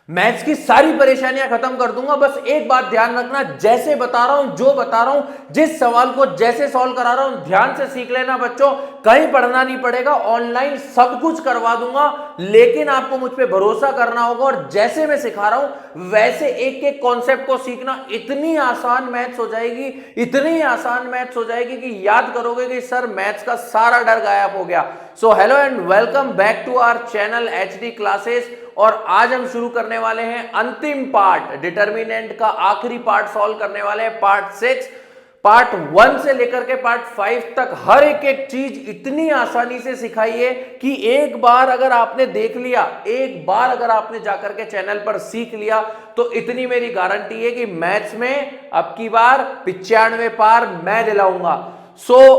Maths की सारी परेशानियां खत्म कर दूंगा। बस एक बात ध्यान रखना, जैसे बता रहा हूं, जो बता रहा हूं, जिस सवाल को जैसे सॉल्व करा रहा हूं, ध्यान से सीख लेना बच्चों। कहीं पढ़ना नहीं पड़ेगा, ऑनलाइन सब कुछ करवा दूंगा, लेकिन आपको मुझ पे भरोसा करना होगा और जैसे मैं सिखा रहा हूं वैसे एक एक कॉन्सेप्ट को सीखना। इतनी आसान मैथ्स हो जाएगी, इतनी आसान मैथ्स हो जाएगी कि याद करोगे कि सर मैथ्स का सारा डर गायब हो गया। So hello and welcome back to our channel HD classes. और आज हम शुरू करने वाले हैं अंतिम पार्ट, डिटर्मिनेंट का आखिरी पार्ट सॉल्व करने वाले हैं, पार्ट 6। पार्ट 1 से लेकर के पार्ट 5 तक हर एक एक चीज इतनी आसानी से सिखाई है कि एक बार अगर आपने देख लिया, एक बार अगर आपने जाकर के चैनल पर सीख लिया, तो इतनी मेरी गारंटी है कि मैथ्स में अब की बार 95 पार मैं दिलाऊंगा।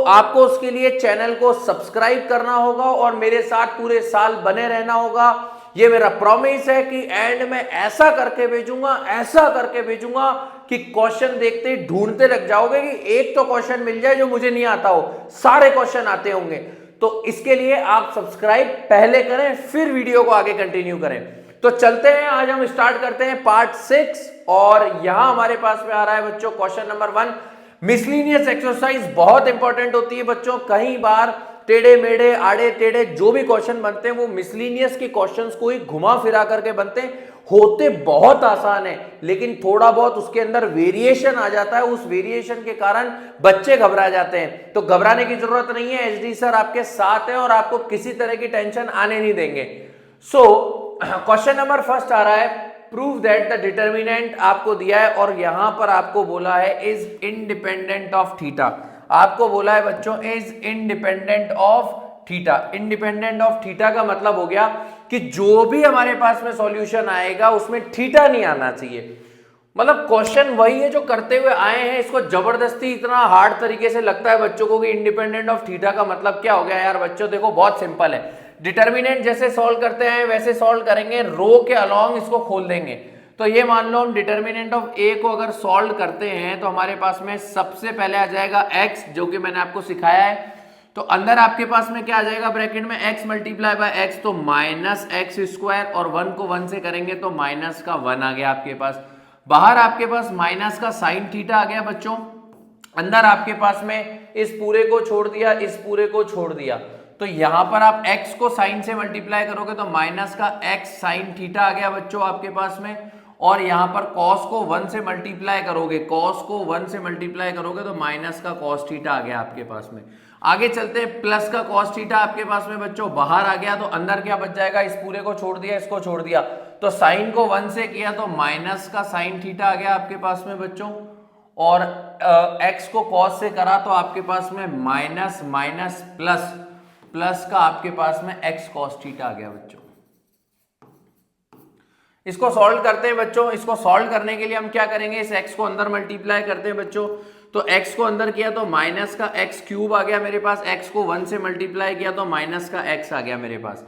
आपको उसके लिए चैनल को सब्सक्राइब करना होगा और मेरे साथ पूरे साल बने रहना होगा। ये मेरा प्रॉमिस है कि एंड में ऐसा करके भेजूंगा, ऐसा करके भेजूंगा कि क्वेश्चन देखते ही ढूंढते रख जाओगे कि एक तो क्वेश्चन मिल जाए जो मुझे नहीं आता हो, सारे क्वेश्चन आते होंगे। तो इसके लिए आप सब्सक्राइब पहले करें, फिर वीडियो को आगे कंटिन्यू करें। तो चलते हैं, आज हम स्टार्ट करते हैं पार्ट 6। और यहां हमारे पास में आ रहा है बच्चों क्वेश्चन नंबर 1। मिसलिनियस एक्सरसाइज बहुत इंपॉर्टेंट होती है बच्चों। कई बार टेढ़े मेढ़े, आड़े टेढ़े जो भी क्वेश्चन बनते हैं वो मिसलिनियस के क्वेश्चंस को ही घुमा फिरा करके बनते हैं। होते बहुत आसान है, लेकिन थोड़ा बहुत उसके अंदर वेरिएशन आ जाता है। उस वेरिएशन के कारण बच्चे घबरा जाते हैं। तो घबराने की जरूरत नहीं है, HD सर आपके साथ हैं और आपको किसी तरह की टेंशन आने नहीं देंगे। क्वेश्चन नंबर फर्स्ट आ रहा है, प्रूव दैट द डिटर्मिनेंट आपको दिया है और यहां पर आपको बोला है इज इंडिपेंडेंट ऑफ थीटा। आपको बोला है बच्चों is independent of theta. Independent of theta का मतलब हो गया कि जो भी हमारे पास में सॉल्यूशन आएगा उसमें थीटा नहीं आना चाहिए। मतलब क्वेश्चन वही है जो करते हुए आए हैं, इसको जबरदस्ती इतना हार्ड तरीके से लगता है बच्चों को कि इंडिपेंडेंट ऑफ थीटा का मतलब क्या हो गया। यार बच्चों देखो बहुत सिंपल है, डिटर्मिनेंट जैसे सॉल्व करते हैं वैसे सॉल्व करेंगे, रो के अलोंग इसको खोल देंगे। तो ये मान लो हम डिटर्मिनेंट ऑफ ए को अगर सॉल्व करते हैं तो हमारे पास में सबसे पहले आ जाएगा x, जो कि मैंने आपको सिखाया है। तो अंदर आपके पास में क्या आ जाएगा ब्रैकेट में, x मल्टीप्लाई बाय x, तो माइनस एक्स स्क्वायर, और 1 को 1 से करेंगे तो माइनस का 1 आ गया आपके पास। बाहर आपके पास माइनस का साइन थीटा आ गया बच्चों। अंदर आपके पास में इस पूरे को छोड़ दिया, इस पूरे को छोड़ दिया। तो यहां पर आप x को साइन से मल्टीप्लाई करोगे तो माइनस का x साइन थीटा आ गया बच्चों आपके पास में। और यहां पर cos को 1 से मल्टीप्लाई करोगे, cos को 1 से मल्टीप्लाई करोगे तो माइनस का cos थीटा आ गया आपके पास में। आगे चलते हैं, प्लस का cos थीटा आपके पास में बच्चों बाहर आ गया। तो अंदर क्या बच जाएगा, इस पूरे को छोड़ दिया, इसको छोड़ दिया, तो साइन को 1 से किया तो माइनस का साइन थीटा आ गया आपके पास में बच्चों। और x को cos से करा तो आपके पास में माइनस माइनस प्लस, प्लस का आपके पास में x cos थीटा आ गया बच्चों। इसको सॉल्व करते हैं बच्चों। इसको सॉल्व करने के लिए हम क्या करेंगे, इस x को अंदर मल्टीप्लाई करते हैं बच्चों। तो x को अंदर किया तो माइनस का x क्यूब आ गया मेरे पास, x को 1 से मल्टीप्लाई किया तो माइनस का x आ गया मेरे पास।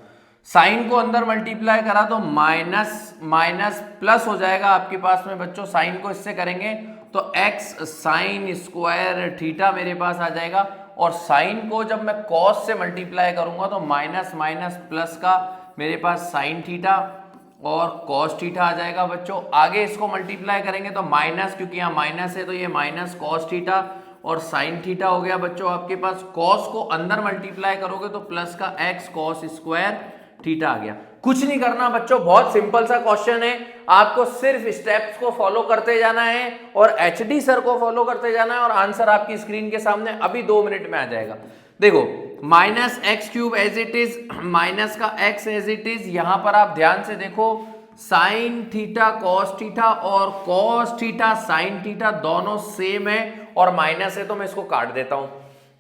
साइन को अंदर मल्टीप्लाई करा तो माइनस माइनस प्लस हो जाएगा आपके पास में बच्चों। साइन को इससे करेंगे तो x साइन स्क्वायर थीटा मेरे पास आ जाएगा। और साइन को जब मैं cos से मल्टीप्लाई करूंगा तो माइनस माइनस प्लस का मेरे पास साइन थीटा और cos थीटा आ जाएगा बच्चों। आगे इसको मल्टीप्लाई करेंगे तो माइनस, क्योंकि यहाँ माइनस है तो ये माइनस cos थीटा और साइन थीटा हो गया बच्चों आपके पास। cos को अंदर मल्टीप्लाई करोगे तो प्लस का x cos स्क्वायर थीटा आ गया। कुछ नहीं करना बच्चों, बहुत सिंपल सा क्वेश्चन है। आपको सिर्फ स्टेप्स को फॉलो करते जाना है और HD सर को फॉलो करते जाना है और आंसर आपकी स्क्रीन के सामने अभी 2 मिनट में आ जाएगा। देखो minus x cube as it is, minus का x एज इट इज। यहां पर आप ध्यान से देखो, साइन थीटा cos थीटा और cos थीटा साइन थीटा दोनों सेम है और माइनस है तो मैं इसको काट देता हूं।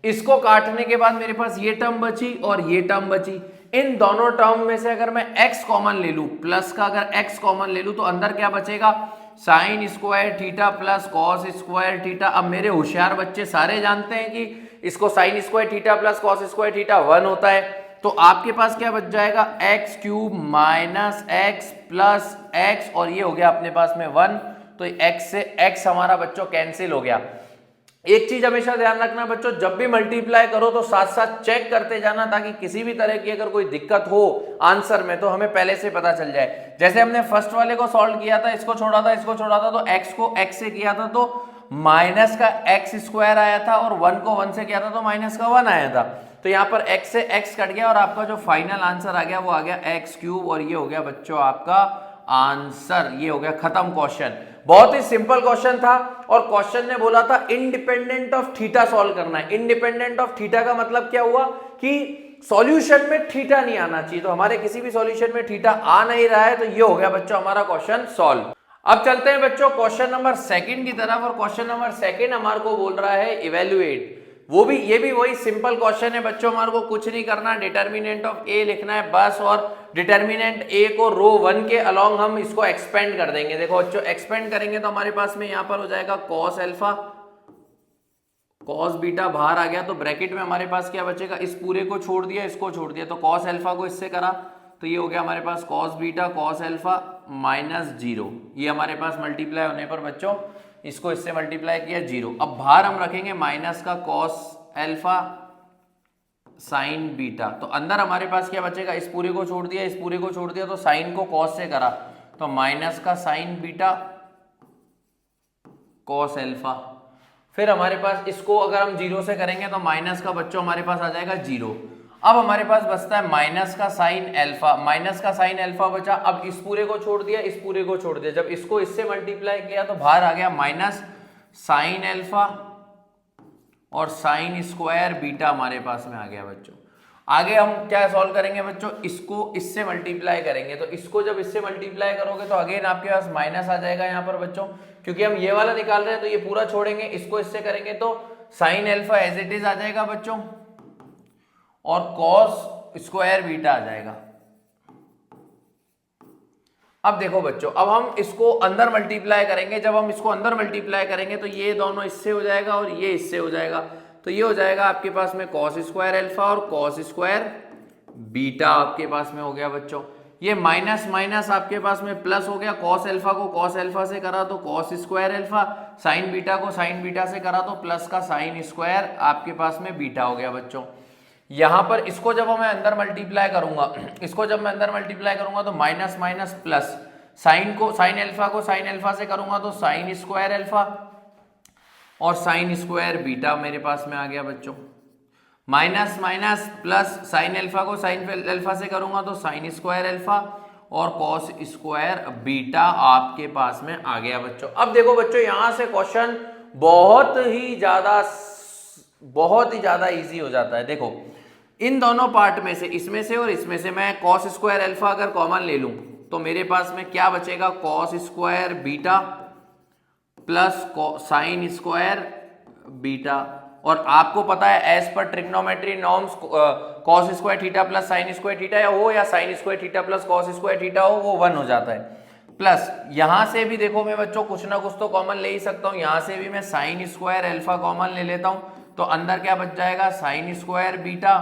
इसको काटने के बाद मेरे पास ये टर्म बची और ये टर्म बची। इन दोनों टर्म में से अगर मैं x कॉमन ले लूं, प्लस का अगर x कॉमन ले लूं तो अंदर क्या बचेगा, sign square theta plus cos square theta. अब मेरे होशियार बच्चे सारे जानते हैं कि इसको sign square theta plus cos square theta 1 होता है। तो आपके पास क्या बच जाएगा, x cube minus x plus x, और ये हो गया अपने पास में 1। तो x से x हमारा बच्चों कैंसिल हो गया। एक चीज हमेशा ध्यान रखना बच्चों, जब भी मल्टीप्लाई करो तो साथ साथ चेक करते जाना, ताकि किसी भी तरह की अगर कोई दिक्कत हो आंसर में तो हमें पहले से पता चल जाए। जैसे हमने फर्स्ट वाले को सॉल्व किया था, इसको छोड़ा था, इसको छोड़ा था, तो x को x से किया था तो माइनस का x स्क्वायर आया था, और 1 को 1 से किया था तो माइनस का 1 आया था। तो यहाँ पर x से x कट गया और आपका जो फाइनल आंसर आ गया वो आ गया x क्यूब, और ये हो गया बच्चों आपका आंसर। ये हो गया खत्म क्वेश्चन। बहुत ही सिंपल क्वेश्चन था, और क्वेश्चन ने बोला था इंडिपेंडेंट ऑफ थीटा सॉल्व करना है। इंडिपेंडेंट ऑफ थीटा का मतलब क्या हुआ कि सॉल्यूशन में थीटा नहीं आना चाहिए, तो हमारे किसी भी सॉल्यूशन में थीटा आ नहीं रहा है, तो ये हो गया बच्चों हमारा क्वेश्चन सॉल्व। अब चलते हैं बच्चों क्वेश्चन नंबर सेकंड की तरफ, और क्वेश्चन नंबर सेकंड हमारे को बोल रहा है इवेल्युएट। ये भी वही सिंपल क्वेश्चन है बच्चों, हमारे को कुछ नहीं करना, डिटर्मिनेंट ऑफ ए लिखना है बस, और डिटर्मिनेंट ए को रो 1 के अलोंग हम इसको एक्सपेंड कर देंगे। देखो बच्चों एक्सपेंड करेंगे तो हमारे पास में यहाँ पर हो जाएगा कॉस अल्फा, कॉस बीटा बाहर आ गया, तो ब्रैकेट में हमारे पास क्या बचेगा, इस पूरे को छोड़ दिया, इसको छोड़ दिया, तो कॉस अल्फा को इससे करा तो ये हो गया हमारे पास cos beta cos alpha minus 0। ये हमारे पास मल्टीप्लाई होने पर बच्चों इसको इससे मल्टीप्लाई किया 0। अब बाहर हम रखेंगे माइनस का कॉस अल्फा साइन बीटा, तो अंदर हमारे पास क्या बचेगा, इस पूरे को छोड़ दिया, इस पूरे को छोड़ दिया, तो साइन को कॉस से करा तो माइनस का साइन बीटा कॉस अल्फा। फिर हमारे पास इसको अगर हम 0 से करेंगे तो माइनस का बच्चों हमारे पास आ जाएगा 0। अब हमारे पास बचता है माइनस का साइन अल्फा, माइनस का साइन अल्फा बचा। अब इस पूरे को छोड़ दिया, इस पूरे को छोड़ दिया, जब इसको इससे मल्टीप्लाई किया तो बाहर आ गया माइनस साइन अल्फा और साइन स्क्वायर बीटा हमारे पास में आ गया बच्चों। आगे हम क्या सॉल्व करेंगे बच्चों, इसको इससे मल्टीप्लाई करेंगे, तो इसको जब इससे मल्टीप्लाई करोगे तो अगेन आपके पास माइनस आ जाएगा यहाँ पर बच्चों, क्योंकि हम ये वाला निकाल रहे हैं तो ये पूरा छोड़ेंगे, इसको इससे करेंगे तो sine alpha as it is आ जाएगा बच्चों, और कॉस स्क्वायर बीटा आ जाएगा। अब देखो बच्चों, अब हम इसको अंदर मल्टीप्लाई करेंगे, जब हम इसको अंदर मल्टीप्लाई करेंगे तो ये दोनों इससे हो जाएगा और ये इससे हो जाएगा, तो ये हो जाएगा आपके पास में कॉस स्क्वायर अल्फा और कॉस स्क्वायर बीटा आपके पास में हो गया बच्चों। ये माइनस माइनस आपके पास में प्लस हो गया, कॉस अल्फा को कॉस अल्फा से करा तो cos square alpha, sign beta को साइन बीटा से करा तो प्लस का साइन स्क्वायर आपके पास में बीटा हो गया बच्चों। यहां पर इसको जब मैं अंदर मल्टीप्लाई करूंगा, इसको जब मैं अंदर मल्टीप्लाई करूंगा तो minus minus plus, sine alpha को साइन अल्फा से करूंगा तो साइन स्क्वायर अल्फा और साइन स्क्वायर बीटा मेरे पास में आ गया बच्चों। Minus minus plus, sine alpha को साइन अल्फा से करूंगा तो साइन स्क्वायर अल्फा और कॉस स्क्वायर बीटा आपके पास में आ गया बच्चों। अब देखो बच्चों, यहां से क्वेश्चन बहुत ही ज्यादा इजी हो जाता है। देखो इन दोनों पार्ट में से, इसमें से और इसमें से मैं कॉस स्क्वायर अल्फा अगर कॉमन ले लूं तो मेरे पास में क्या बचेगा, cos square beta plus sine square beta. और आपको पता है एज पर trigonometry norms cos square theta plus sine square theta हो या sine square theta plus cos square theta हो, वो 1 हो जाता है। प्लस यहां से भी देखो मैं बच्चों कुछ ना कुछ तो कॉमन ले ही सकता हूं, यहां से भी मैं साइन स्क्वायर अल्फा कॉमन ले लेता हूं, तो अंदर क्या बच जाएगा, sign square beta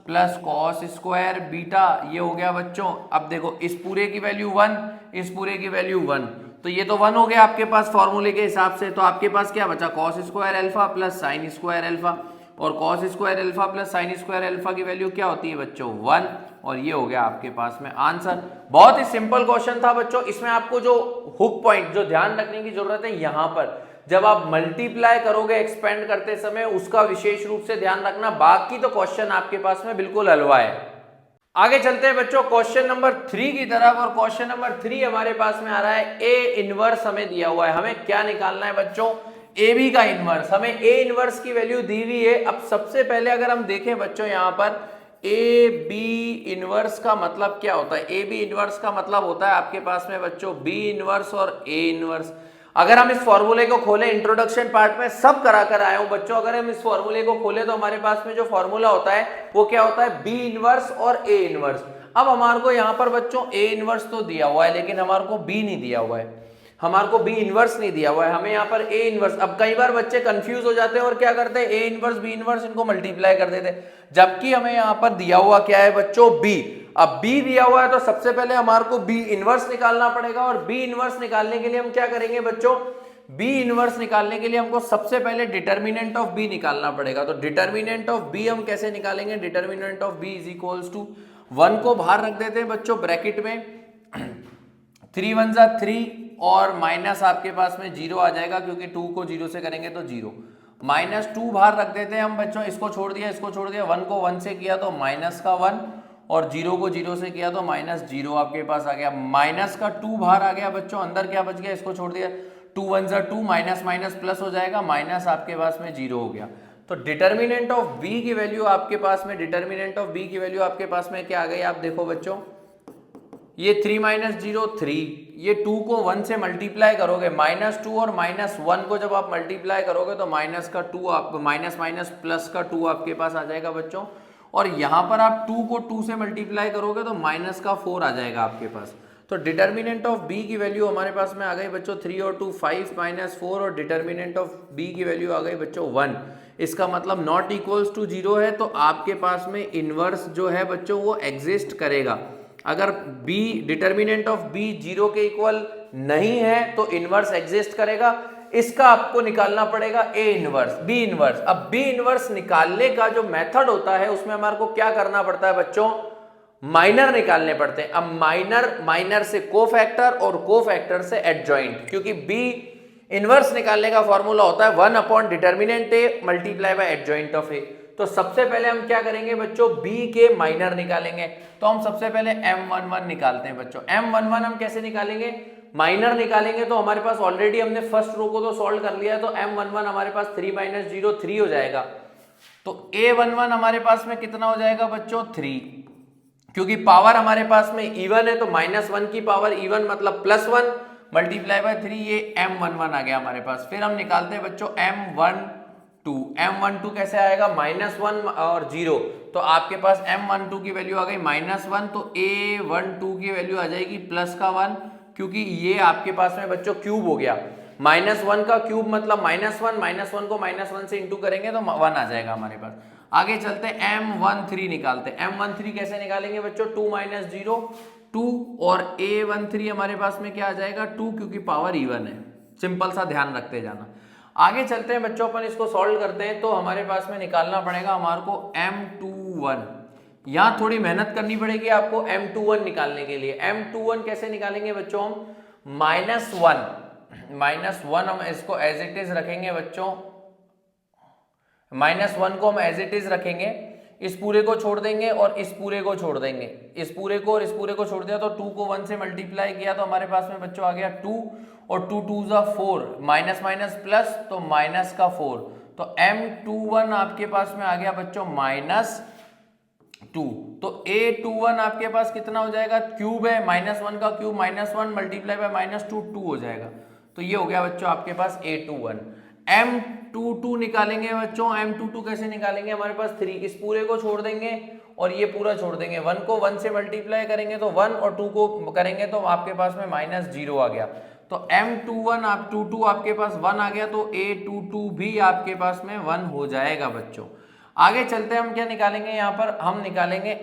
plus cos square beta, ये हो गया बच्चों। अब देखो इस पूरे की वैल्यू 1, इस पूरे की वैल्यू 1, तो ये तो 1 हो गया आपके पास फॉर्मूले के हिसाब से। तो आपके पास क्या बचा, cos square alpha plus sine square alpha, और cos square alpha plus sine square alpha की वैल्यू क्या होती है बच्चों, 1, और ये हो गया आपके पास में आंसर। बहुत ही सिंपल क्वेश्चन था बच्चों। इसमें आपको जो हुक पॉइंट जो ध्यान रखने की जरूरत है, यहां पर जब आप मल्टीप्लाई करोगे एक्सपेंड करते समय, उसका विशेष रूप से ध्यान रखना, बाकी तो क्वेश्चन आपके पास में बिल्कुल हलवा है। आगे चलते हैं बच्चों क्वेश्चन नंबर 3 की तरफ, और क्वेश्चन नंबर 3 हमारे पास में आ रहा है ए इनवर्स हमें दिया हुआ है। हमें क्या निकालना है बच्चों, ए बी का इनवर्स। हमें ए इनवर्स की वैल्यू दी हुई है। अब सबसे पहले अगर हम देखें बच्चों, यहां पर ए बी इनवर्स का मतलब क्या होता है, ए बी इनवर्स का मतलब होता है आपके पास में बच्चों बी इनवर्स और ए इनवर्स। अगर हम इस फॉर्मूले को खोलें, इंट्रोडक्शन पार्ट में सब करा कर आया हूं बच्चों, अगर हम इस फॉर्मूले को खोलें तो हमारे पास में जो फॉर्मूला होता है वो क्या होता है, बी इनवर्स और ए इनवर्स। अब हमारे को यहां पर बच्चों ए इनवर्स तो दिया हुआ है, लेकिन हमारे को बी नहीं दिया हुआ है, हमारे को बी इनवर्स नहीं दिया हुआ है, हमें यहाँ पर ए इनवर्स। अब कई बार बच्चे कंफ्यूज हो जाते हैं और क्या करते हैं, ए इनवर्स बी इनवर्स इनको मल्टीप्लाई कर देते हैं, जबकि हमें यहाँ पर दिया हुआ क्या है बच्चों, बी। अब बी दिया हुआ है तो सबसे पहले हमारे को बी इनवर्स निकालना पड़ेगा, और बी इनवर्स निकालने के लिए हम क्या करेंगे बच्चों, बी इनवर्स निकालने के लिए हमको सबसे पहले डिटर्मिनेंट ऑफ बी निकालना पड़ेगा। तो डिटर्मिनेंट ऑफ बी हम कैसे निकालेंगे? Determinant of B is equals to 1 को बाहर रख देते हैं बच्चों ब्रैकेट में, 3 1 जा 3 और माइनस आपके पास में 0 आ जाएगा क्योंकि 2 को 0 से करेंगे तो 0, -2 बाहर रख देते हैं हम बच्चों, इसको छोड़ दिया, इसको छोड़ दिया, 1 को 1 से किया तो माइनस का 1 और 0 को 0 से किया तो -0 आपके पास आ गया, माइनस का 2 बाहर आ गया बच्चों, अंदर क्या बच गया, इसको छोड़ दिया, 2 1 जा 2, माइनस माइनस प्लस हो जाएगा, माइनस आपके पास में 0 हो गया। तो डिटर्मिनेंट ऑफ बी की वैल्यू आपके पास में, डिटर्मिनेंट ऑफ बी की वैल्यू आपके पास में क्या आ गई? आप देखो बच्चों, ये 3 - 0 3, ये 2 को 1 से मल्टीप्लाई करोगे, -2 और -1 को जब आप मल्टीप्लाई करोगे तो माइनस का 2 आप माइनस माइनस प्लस का 2 आपके पास आ जाएगा बच्चों, और यहाँ पर आप 2 को 2 से मल्टीप्लाई करोगे तो माइनस का 4 आ जाएगा आपके पास। तो डिटर्मिनेंट ऑफ बी की वैल्यू हमारे पास में आ गई बच्चों 3 और 2 5 -4, और डिटर्मिनेंट ऑफ बी की वैल्यू आ गई बच्चों 1। इसका मतलब नॉट इक्वल्स टू 0 है, तो आपके पास में इनवर्स जो है बच्चों वो एग्जिस्ट करेगा। अगर b डिटर्मिनेंट ऑफ b 0 के इक्वल नहीं है तो इनवर्स एग्जिस्ट करेगा। इसका आपको निकालना पड़ेगा a इनवर्स, b इनवर्स। अब b इनवर्स निकालने का जो मेथड होता है उसमें हमारे को क्या करना पड़ता है बच्चों? माइनर निकालने पड़ते हैं। अब माइनर से कोफैक्टर और कोफैक्टर से एडजॉइंट, क्योंकि b इनवर्स निकालने का फॉर्मूला होता है 1 upon determinant a multiply by adjoint of a। तो सबसे पहले हम क्या करेंगे बच्चों? b के माइनर निकालेंगे। तो हम सबसे पहले m11 निकालते हैं बच्चों। m11 हम कैसे निकालेंगे? माइनर निकालेंगे। तो हमारे पास ऑलरेडी हमने फर्स्ट रो को तो सॉल्व कर लिया है, तो m11 हमारे पास 3 - 0 3 हो जाएगा। तो a11 हमारे पास में कितना हो जाएगा बच्चों? 3, क्योंकि पावर हमारे पास में इवन है तो -1 की पावर इवन मतलब +1 मल्टीप्लाई बाय 3, ये m11 आ गया हमारे पास। फिर हम निकालते हैं बच्चों m12 कैसे आएगा? -1 और 0, तो आपके पास m12 की वैल्यू आ गई -1, तो a12 की वैल्यू आ जाएगी +1, क्योंकि ये आपके पास में बच्चों क्यूब हो गया। -1 का क्यूब मतलब -1 को -1 से इंटू करेंगे तो 1 आ जाएगा हमारे पास। आगे चलते हैं m13 निकालते हैं। m13 कैसे निकालेंगे बच्चों? 2 - 0 2, और a13 हमारे पास में क्या आ जाएगा? 2, क्योंकि पावर इवन है। सिंपल सा ध्यान रखते जाना। आगे चलते हैं बच्चों, अपन इसको सॉल्व करते हैं। तो हमारे पास में निकालना पड़ेगा हमारे को m21। यहाँ थोड़ी मेहनत करनी पड़ेगी आपको m21 निकालने के लिए। m21 कैसे निकालेंगे बच्चों? हम -1 हम इसको एज इट इज रखेंगे बच्चों, -1 को हम एज इट इज रखेंगे, इस पूरे को छोड़ देंगे और इस पूरे को छोड़ देंगे, इस पूरे को और इस पूरे को छोड़ दिया तो 2 को 1 से मल्टीप्लाई किया तो हमारे पास में बच्चों आ गया 2, और 2 2 जा 4, माइनस माइनस प्लस तो माइनस का 4, तो m21 आपके पास में आ गया बच्चों -2। तो a21 आपके पास कितना हो जाएगा? क्यूब है, -1 का क्यूब -1 मल्टीप्लाई बाय -2 2 हो जाएगा। तो ये हो गया बच्चों आपके पास a21। m22 निकालेंगे बच्चों। m22 कैसे निकालेंगे? हमारे पास 3, इस पूरे को छोड़ देंगे और ये पूरा छोड़ देंगे, 1 को 1 से मल्टीप्लाई करेंगे तो 1 और 2 को करेंगे तो आपके पास में -0 आ गया। तो m21 आप 22 आपके पास 1 आ गया, तो a22 भी आपके पास में 1 हो जाएगा बच्चों। आगे चलते हैं, हम क्या निकालेंगे? यहाँ पर हम निकालेंगे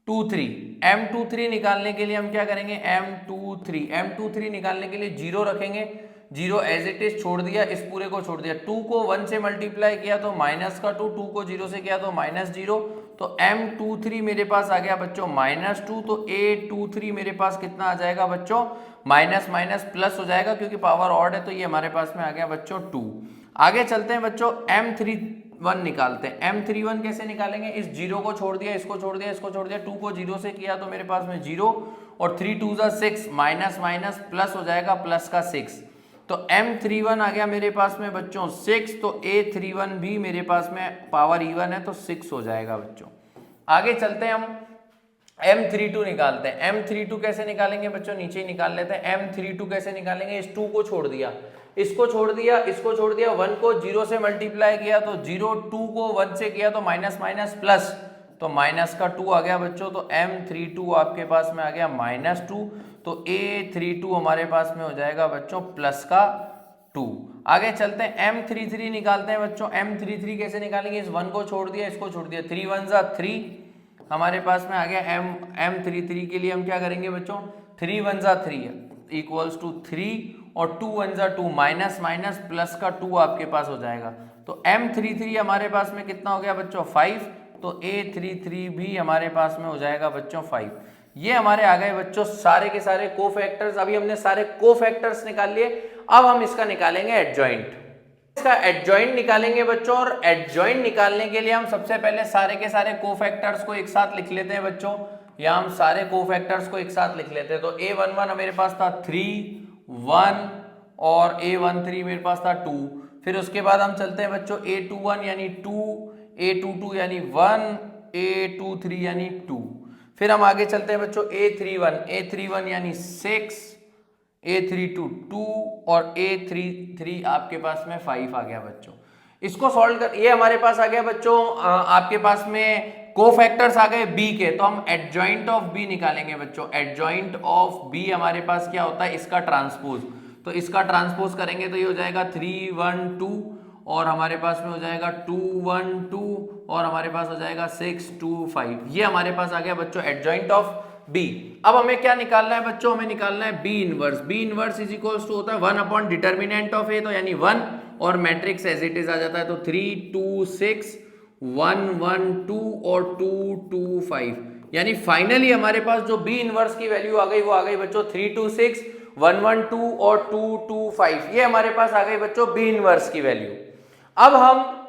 m23 निकालने के लिए हम क्या करेंगे? m23 निकालने के लिए 0 रखेंगे, 0 एज इट इज छोड़ दिया, इस पूरे को छोड़ दिया, 2 को 1 से मल्टीप्लाई किया तो माइनस का 2, 2 को 0 से किया तो -0, तो m23 मेरे पास आ गया बच्चों -2, तो a23 मेरे पास कितना आ जाएगा बच्चों? माइनस माइनस प्लस हो जाएगा, क्योंकि पावर ऑड है तो ये हमारे पास में आ गया बच्चों 2। आगे चलते हैं बच्चों, m31 निकालते हैं। m31 कैसे निकालेंगे? इस 0 को छोड़ दिया, इसको छोड़ दिया, इसको छोड़ दिया, 2 को 0 से किया तो मेरे पास में 0, और 3 2 जा 6, माइनस माइनस प्लस हो जाएगा, प्लस का 6, तो m31 आ गया मेरे पास में बच्चों 6, तो a31 भी मेरे पास में पावर इवन है तो 6 हो जाएगा बच्चों। आगे चलते हैं, हम m32 निकालते हैं। m32 कैसे निकालेंगे बच्चों? नीचे ही निकाल लेते हैं। m32 कैसे निकालेंगे? इस 2 को छोड़ दिया, इसको छोड़ दिया, इसको छोड़ दिया, 1 को 0 से मल्टीप्लाई किया तो 0, 2 को 1 से किया तो माइनस माइनस प्लस, तो माइनस का 2 आ गया बच्चों। तो m32 आपके पास में आ गया -2, तो a32 हमारे पास में हो जाएगा बच्चों प्लस का 2। आगे चलते हैं, m33 निकालते हैं बच्चों। m33 कैसे निकालेंगे? इस 1 को छोड़ दिया, इसको छोड़ दिया, 3 1 जा 3 हमारे पास में आ गया। m33 के लिए हम क्या करेंगे बच्चों? 3 1 जा 3 इक्वल्स टू 3, और 2 1 जा 2, माइनस माइनस प्लस का 2 आपके पास हो जाएगा। तो M33 हमारे पास में कितना हो गया बच्चों 5, तो A33 भी हमारे पास में हो जाएगा बच्चों 5। ये हमारे आ गए बच्चों सारे के सारे कोफैक्टर्स। अभी हमने सारे कोफैक्टर्स निकाल लिए, अब हम इसका निकालेंगे एडजॉइंट। इसका एडजॉइंट निकालेंगे बच्चों, और एडजॉइंट निकालने के लिए हम सबसे पहले सारे के सारे कोफैक्टर्स को एक साथ लिख लेते हैं बच्चों। या हम सारे कोफैक्टर्स को एक साथ लिख लेते हैं। तो A11 मेरे पास था 3 1 और A13 मेरे पास था 2। फिर उसके बाद हम चलते हैं बच्चों A21 यानी 2, A22 यानी 1, A23 यानी 2। फिर हम आगे चलते हैं बच्चों A31 यानी 6, A32 2 और A33 आपके पास में 5 आ गया बच्चों। इसको सॉल्व कर, ये हमारे पास आ गया बच्चों आपके पास में कोफैक्टर्स आ गए B के। तो हम एडजॉइंट ऑफ B निकालेंगे बच्चों। एडजॉइंट ऑफ B हमारे पास क्या होता है, इसका ट्रांसपोज। तो इसका ट्रांसपोज करेंगे तो ये हो जाएगा 3 1 2 और हमारे पास में हो जाएगा 2 1 2 और हमारे पास हो जाएगा 6 2 5। ये हमारे पास आ गया बच्चों एडजॉइंट ऑफ B। अब हमें क्या निकालना है बच्चों, हमें निकालना है B inverse. B inverse is equals to होता है 1 अपॉन डिटर्मिनेंट ऑफ A, तो यानी 1 और मैट्रिक्स एज इट इज आ जाता है। तो 3 2 6 1 1 2 और 2 2 5, यानी फाइनली हमारे पास जो B इनवर्स की वैल्यू आ गई वो आ गई बच्चों 3 2 6 1 1 2 और 2 2 5। ये हमारे पास आ गई बच्चों B इनवर्स की वैल्यू। अब हम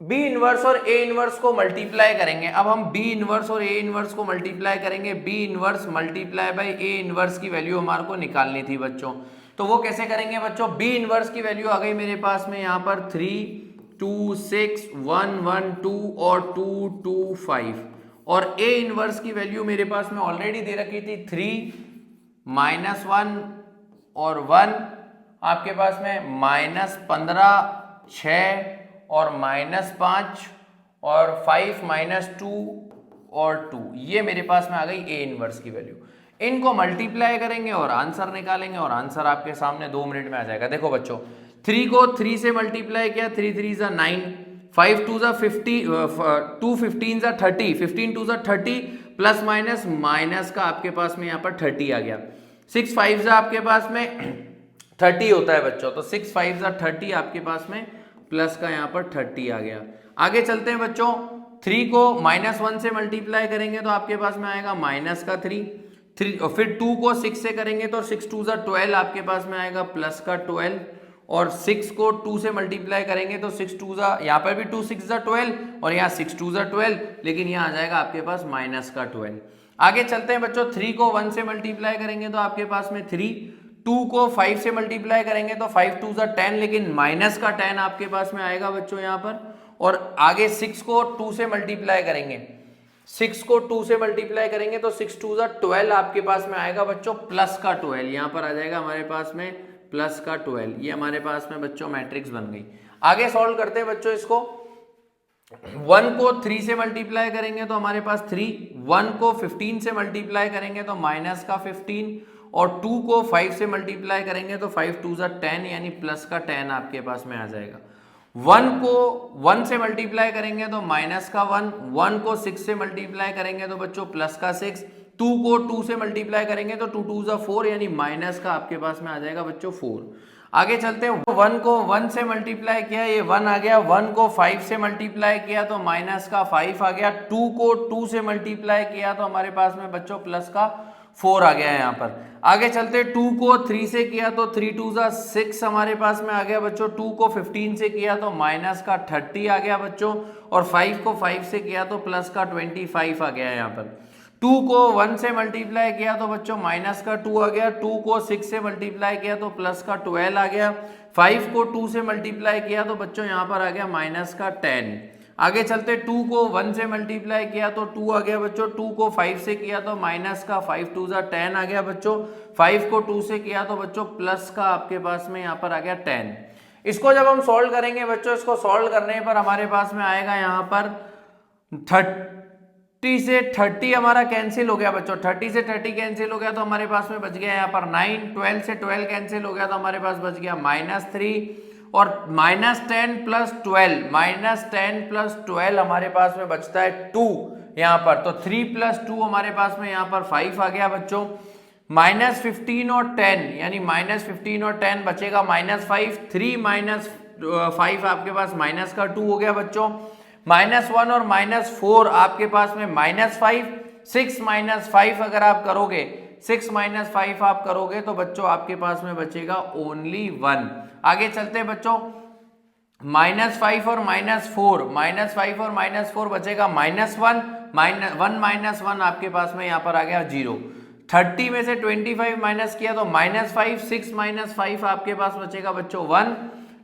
B इनवर्स और A इनवर्स को मल्टीप्लाई करेंगे। अब हम B इनवर्स और A इनवर्स को मल्टीप्लाई करेंगे। B inverse multiply by A inverse की वैल्यू हमारे को निकालनी थी बच्चों। तो वो कैसे करेंगे बच्चों, B इनवर्स की वैल्यू आ गई मेरे पास में यहाँ पर 3 2 6 1 1 2 और 2 2 5 और A इनवर्स की वैल्यू मेरे पास में ऑलरेडी दे रखी थी 3 -1 और 1 आपके पास में -15 6 और -5 और 5 -2 और 2। ये मेरे पास में आ गई A इनवर्स की वैल्यू। इनको मल्टीप्लाई करेंगे और आंसर निकालेंगे और आंसर आपके सामने 2 मिनट में आ जाएगा। देखो बच्चों 3 को 3 से मल्टीप्लाई किया, 3 3 जा 9, 5 2 जा 50, 2 15 जा 30, 15 2 जा 30 प्लस माइनस माइनस का आपके पास में यहाँ पर 30 आ गया। 6 5 जा आपके पास में 30 होता है बच्चों, तो 6 5 जा 30 आपके पास में प्लस का यहाँ पर 30 आ गया। आगे चलते हैं बच्चों, 3 को -1 से मल्टीप्लाई करेंगे तो आपके पास में आएगा माइनस का 3 और फिर 2 को 6 से करेंगे तो 6 2 जा 12 आपके पास में आएगा प्लस का 12 और 6 को 2 से मल्टीप्लाई करेंगे तो 6 2 जा, यहाँ पर भी 2 6 जा 12 और यहाँ 6 2 जा 12, लेकिन यहाँ आ जाएगा आपके पास माइनस का 12। आगे चलते हैं बच्चों, 3 को 1 से मल्टीप्लाई करेंगे तो आपके पास में 3, 2 को 5 से मल्टीप्लाई करेंगे तो 5 2 जा 10, लेकिन माइनस का 10 आपके पास में आएगा बच्चों यहाँ पर। और आगे 6 को 2 से मल्टीप्लाई करेंगे, 6 को 2 से मल्टीप्लाई करेंगे तो 6 2 जा 12 आपके पास में आएगा बच्चों प्लस का 12। यहाँ पर आ जाएगा हमारे पास में प्लस का 12। ये हमारे पास में बच्चों मैट्रिक्स बन गई। आगे सॉल्व करते हैं बच्चों इसको। 1 को 3 से मल्टीप्लाई करेंगे तो हमारे पास 3, 1 को 15 से मल्टीप्लाई करेंगे तो माइनस का 15 और 2 को 5 से मल्टीप्लाई करेंगे तो 5 2 जा 10 यानी प्लस का 10 आपके पास में आ जाएगा। 1 को 1 से मल्टीप्लाई करेंगे तो माइनस का 1, 1 को 6 से मल्टीप्लाई करेंगे तो बच्चों प्लस का 6, 2 को 2 से मल्टीप्लाई करेंगे तो 2 2 जा 4 यानी माइनस का आपके पास में आ जाएगा बच्चों 4। आगे चलते हैं, 1 को 1 से मल्टीप्लाई किया, ये 1 आ गया। 1 को 5 से मल्टीप्लाई किया तो माइनस का 5 आ गया। 2 को 2 से मल्टीप्लाई किया तो हमारे पास में बच्चों प्लस का 4 आ गया है यहाँ पर। आगे चलते, 2 को 3 से किया तो 3 2 जा 6 हमारे पास में आ गया बच्चों। 2 को 15 से किया तो माइनस का 30 आ गया बच्चों और 5 को 5 से किया तो प्लस का 25 आ गया है यहाँ पर। 2 को 1 से मल्टीप्लाई किया तो बच्चों माइनस का 2 आ गया। 2 को 6 से मल्टीप्लाई किया तो प्लस का 12 आ गया। 5 को 2 से मल्टीप्लाई किया तो बच्चों यहाँ पर आ गया माइनस का 10। आगे चलते, 2 को 1 से मल्टीप्लाई किया तो 2 आ गया बच्चों। 2 को 5 से किया तो माइनस का 5 2 जा 10 आ गया बच्चों। 5 को 2 से किया तो बच्चों प्लस का आपके पास में यहाँ पर आ गया 10। इसको जब हम सॉल्व करेंगे बच्चों, इसको सॉल्व करने पर हमारे पास में आएगा यहाँ पर 30 से 30 हमारा कैंसिल हो गया बच्चों। 30 से 30 कैंसिल हो गया तो हमारे पास में बच गया यहाँ पर 9। 12 से 12 कैंसिल हो गया तो हमारे पास बच गया -3 और -10 प्लस 12, -10 प्लस 12 हमारे पास में बचता है 2 यहाँ पर। तो 3 + 2 हमारे पास में यहाँ पर 5 आ गया बच्चों। -15 और 10 यानी -15 और 10 बचेगा -5, 3 माइनस 5 आपके पास माइनस का 2 हो गया बच्चों, -1 और -4 आपके पास में -5, 6 - 5 अगर आप करोगे, 6 - 5 आप करोगे तो बच्चों आपके पास में बचेगा ओनली 1। आगे चलते हैं बच्चों, -5 और -4, -5 और -4 बचेगा -1, 1 - 1 आपके पास में यहाँ पर आ गया 0। 30 में से 25 माइनस किया तो -5, 6 - 5 आपके पास बचेगा बच्चों 1,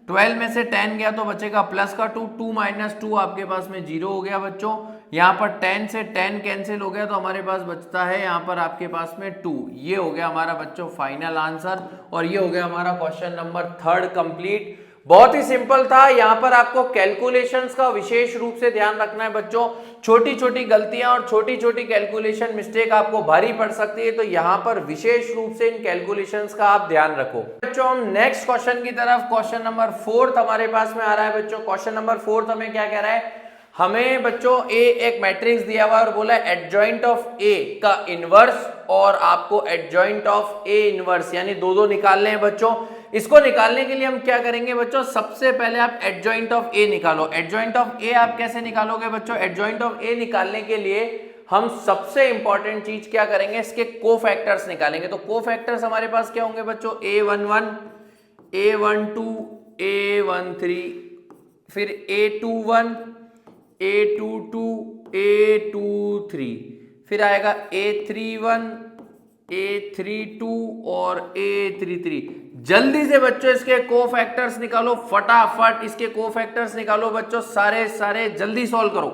12 में से 10 गया तो बचेगा प्लस का 2, 2 - 2 आपके पास में 0 हो गया बच्चों। यहाँ पर 10 से 10 कैंसिल हो गया तो हमारे पास बचता है यहाँ पर आपके पास में 2। ये हो गया हमारा बच्चों फाइनल आंसर और ये हो गया हमारा क्वेश्चन नंबर 3 कंप्लीट। बहुत ही सिंपल था। यहाँ पर आपको कैलकुलेशंस का विशेष रूप से ध्यान रखना है बच्चों। छोटी छोटी गलतियां और छोटी छोटी कैलकुलेशन मिस्टेक आपको भारी पड़ सकती है, तो यहाँ पर विशेष रूप से इन कैलकुलेशंस का आप ध्यान रखो बच्चों। हम नेक्स्ट क्वेश्चन की तरफ, क्वेश्चन नंबर 4 हमारे पास में आ रहा है बच्चों। क्वेश्चन नंबर 4 हमें क्या कह रहा है, हमें बच्चों ए एक मैट्रिक्स दिया हुआ है और बोला है एडजॉइंट ऑफ ए का इनवर्स और आपको एडजॉइंट ऑफ ए इनवर्स यानी दो निकालने हैं बच्चों। इसको निकालने के लिए हम क्या करेंगे बच्चों, सबसे पहले आप एडजॉइंट ऑफ ए निकालो। एडजॉइंट ऑफ ए आप कैसे निकालोगे बच्चों, एडजॉइंट ऑफ ए निकालने के लिए हम सबसे इंपॉर्टेंट चीज क्या करेंगे, इसके कोफैक्टर्स निकालेंगे। तो कोफैक्टर्स हमारे पास क्या होंगे बच्चों, A11, A12, A13, फिर A21, A22, A23, फिर आएगा A31, A32 और A33। जल्दी से बच्चों इसके कोफैक्टर्स निकालो, फटाफट इसके कोफैक्टर्स निकालो बच्चों, सारे जल्दी सॉल्व करो।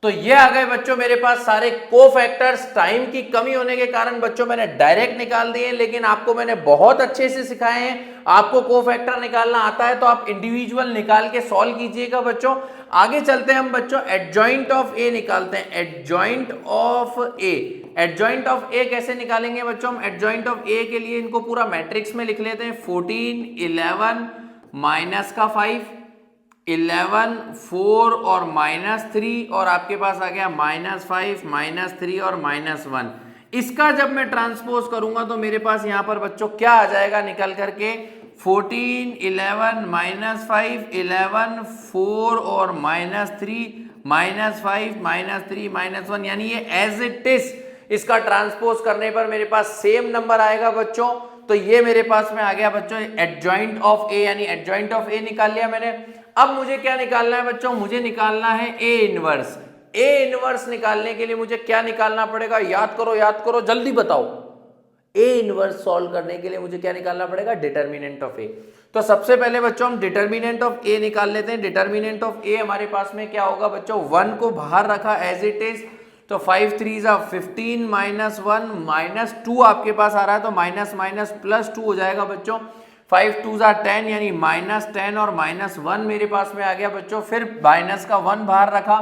तो ये आ गए बच्चों मेरे पास सारे कोफैक्टर्स। टाइम की कमी होने के कारण बच्चों मैंने डायरेक्ट निकाल दिए, लेकिन आपको मैंने बहुत अच्छे से सिखाए हैं। आपको कोफैक्टर निकालना आता है तो आप इंडिविजुअल निकाल के सॉल्व कीजिएगा बच्चों। आगे चलते हैं हम बच्चों, एडजॉइंट ऑफ ए निकालते हैं। Adjoint of A, adjoint of A कैसे निकालेंगे बच्चों हम, एडजॉइंट ऑफ ए के लिए इनको पूरा मैट्रिक्स में लिख लेते हैं। 14, 11 माइनस का 5, 11, 4 और -3 और आपके पास आ गया -5, -3 और -1। इसका जब मैं ट्रांसपोज करूंगा तो मेरे पास यहां पर बच्चों क्या आ जाएगा निकल करके, 14, 11, -5, 11, 4 और -3, -5, -3, -1, यानी ये एज इट इज इसका ट्रांसपोज करने पर मेरे पास सेम नंबर आएगा बच्चों। तो ये मेरे पास में आ गया बच्चों एडजॉइंट ऑफ ए, यानी एडजॉइंट ऑफ ए निकाल लिया मैंने। अब मुझे क्या निकालना है बच्चों, मुझे निकालना है ए इनवर्स। ए इनवर्स निकालने के लिए मुझे क्या निकालना पड़ेगा, याद करो जल्दी बताओ। ए इनवर्स सॉल्व करने के लिए मुझे क्या निकालना पड़ेगा, डिटर्मिनेंट ऑफ ए। तो सबसे पहले बच्चों हम डिटर्मिनेंट ऑफ ए निकाल लेते हैं। डिटर्मिनेंट ऑफ ए हमारे पास में क्या होगा बच्चों, 1 को बाहर रखा एज इट इज, तो 5 3 15 -1 -2 आपके पास आ रहा है, तो माइनस प्लस 2 हो जाएगा बच्चों। 5 2 10 यानी -10 और -1 मेरे पास में आ गया बच्चों। फिर माइनस का 1 बाहर रखा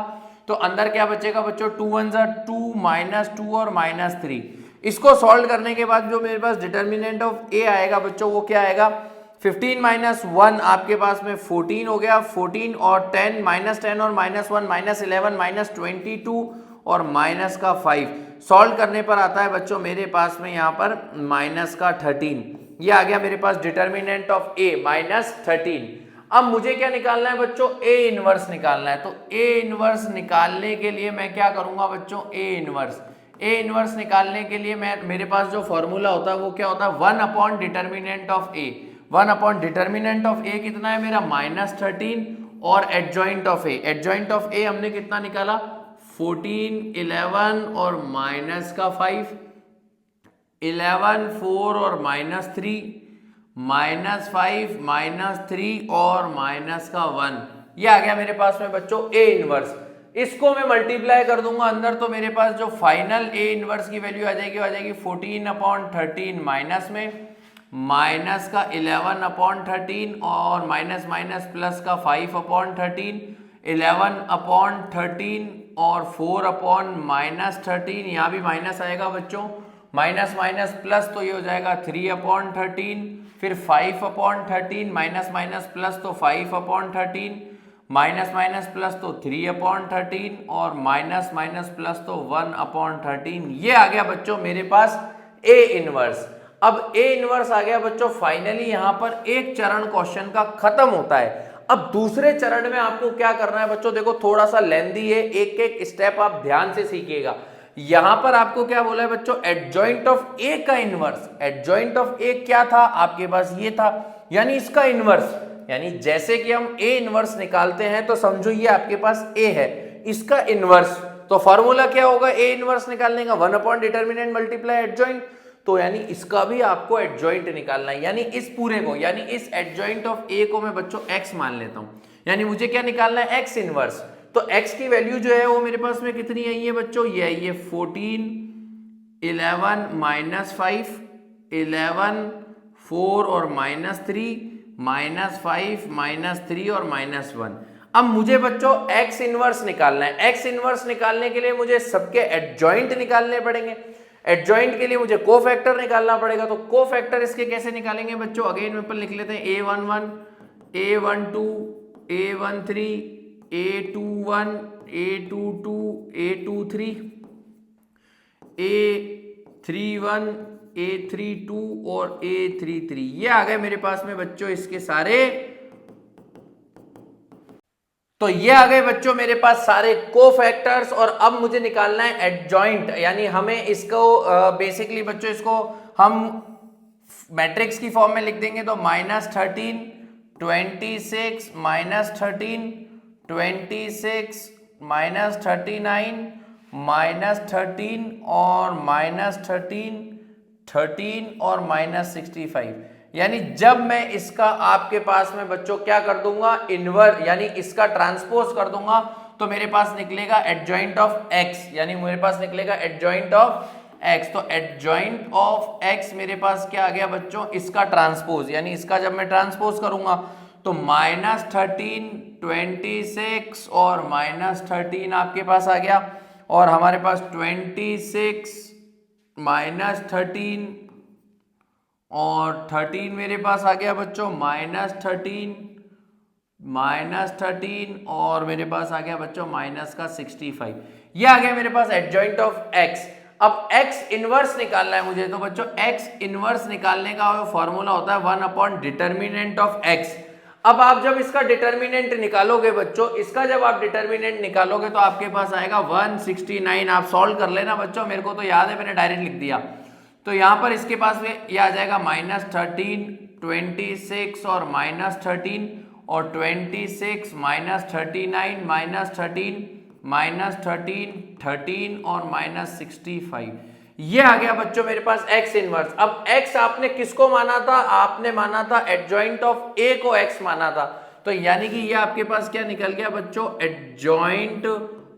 तो अंदर क्या बचेगा बच्चों, 2 1 2 -2 और -3। इसको सॉल्व करने के बाद जो मेरे पास डिटर्मिनेंट ऑफ ए आएगा बच्चों वो क्या आएगा, 15 - 1 आपके पास में 14 हो गया, 14 और 10 -10 और -1 -11 -22 और माइनस का 5। सॉल्व करने पर आता है बच्चों मेरे पास में यहाँ पर माइनस का 13। ये आ गया मेरे पास डिटर्मिनेंट ऑफ ए -13। अब मुझे क्या निकालना है बच्चों, ए इनवर्स निकालना है। तो ए इनवर्स निकालने के लिए मैं क्या करूंगा बच्चों, ए इनवर्स निकालने के लिए मेरे पास जो फॉर्मूला होता है वो क्या होता है, 1 upon determinant of A. 1 upon determinant of A कितना है मेरा, -13 और adjoint of A, adjoint of A हमने कितना निकाला, 14, 11 और माइनस का 5, 11, 4 और -3, -5, -3 और माइनस का 1। ये आ गया मेरे पास में बच्चों ए इनवर्स। इसको मैं मल्टीप्लाई कर दूंगा अंदर, तो मेरे पास जो फाइनल ए इनवर्स की वैल्यू आ जाएगी 14 अपॉन 13 माइनस में, माइनस का 11 अपॉन 13 और माइनस प्लस का 5 अपॉन 13, 11 अपॉन 13 और 4 अपॉन -13, यहाँ भी माइनस आएगा बच्चों, माइनस प्लस तो ये हो जाएगा 3 अपॉन 13, फिर 5 अपॉन 13, माइनस प्लस तो 5 अपॉन 13, माइनस प्लस तो 3 अपॉन 13 और माइनस प्लस तो 1 अपॉन 13। ये आ गया बच्चों मेरे पास ए इनवर्स। अब ए इनवर्स आ गया बच्चों, फाइनली यहां पर एक चरण क्वेश्चन का खत्म होता है। अब दूसरे चरण में आपको क्या करना है बच्चों, देखो थोड़ा सा लेंदी है, एक एक स्टेप आप ध्यान से सीखिएगा। यहां पर आपको क्या बोला है बच्चों, एडजॉइंट ऑफ ए का इनवर्स। एडजॉइंट ऑफ ए क्या था आपके पास, ये था, यानी इसका इनवर्स। यानी जैसे कि हम ए इनवर्स निकालते हैं तो समझो ये आपके पास ए है, इसका इनवर्स, तो फॉर्मूला क्या होगा ए इनवर्स निकालने का, 1 अपॉन डिटर्मिनेंट मल्टीप्लाई एडजॉइंट। तो यानी इसका भी आपको एडजॉइंट निकालना है, यानी इस पूरे को, यानी इस एडजॉइंट ऑफ ए को मैं बच्चों x मान लेता हूं, यानी मुझे क्या निकालना है, x इनवर्स। तो x की वैल्यू जो है वो मेरे पास में कितनी आई है बच्चों, ये आई है 14, 11 -5, 11, 4 और -3, -5, -3 और -1। अब मुझे बच्चों x इनवर्स निकालना है। x इनवर्स निकालने के लिए मुझे सबके एडजॉइंट निकालने पड़ेंगे। एडजॉइंट के लिए मुझे कोफैक्टर निकालना पड़ेगा। तो कोफैक्टर इसके कैसे निकालेंगे बच्चों, अगेन अपन लिख लेते हैं a11, a12, a13, a21, a22, a23, a31, a32 और a33। ये आ गए मेरे पास में बच्चों इसके सारे, तो ये आ गए बच्चों मेरे पास सारे कोफैक्टर्स। और अब मुझे निकालना है एडजॉइंट, यानी हमें इसको बेसिकली बच्चों इसको हम मैट्रिक्स की फॉर्म में लिख देंगे। तो -13, 26, -13, 26, -39, -13 और -13, 13 और -65। यानी जब मैं इसका आपके पास में बच्चों क्या कर दूंगा, इनवर्स, यानी इसका ट्रांसपोज कर दूंगा, तो मेरे पास निकलेगा एडजॉइंट ऑफ x, यानी मेरे पास निकलेगा एडजॉइंट ऑफ x। तो एडजॉइंट ऑफ x मेरे पास क्या आ गया बच्चों, इसका ट्रांसपोज, यानी इसका जब मैं ट्रांसपोज करूंगा तो -13, 26 और -13 आपके पास आ गया, और हमारे पास 26, -13 और 13 मेरे पास आ गया बच्चों, -13, -13 और मेरे पास आ गया बच्चों -65। ये आ गया मेरे पास एडजॉइंट ऑफ x। अब x इनवर्स निकालना है मुझे, तो बच्चों x इनवर्स निकालने का फॉर्मूला होता है 1 अपॉन डिटर्मिनेंट ऑफ x। अब आप जब इसका डिटर्मिनेंट निकालोगे बच्चों, इसका जब आप डिटर्मिनेंट निकालोगे तो आपके पास आएगा 169। आप सॉल्व कर लेना बच्चों, मेरे को तो याद है, मैंने डायरेक्ट लिख दिया। तो यहां पर इसके पास में ये आ जाएगा -13, 26 और -13 और 26, -39, -13, -13, 13 और -65। ये आ गया बच्चों मेरे पास x इनवर्स। अब x आपने किसको माना था, आपने माना था एडजॉइंट ऑफ a को x माना था। तो यानी कि ये आपके पास क्या निकल गया बच्चों, एडजॉइंट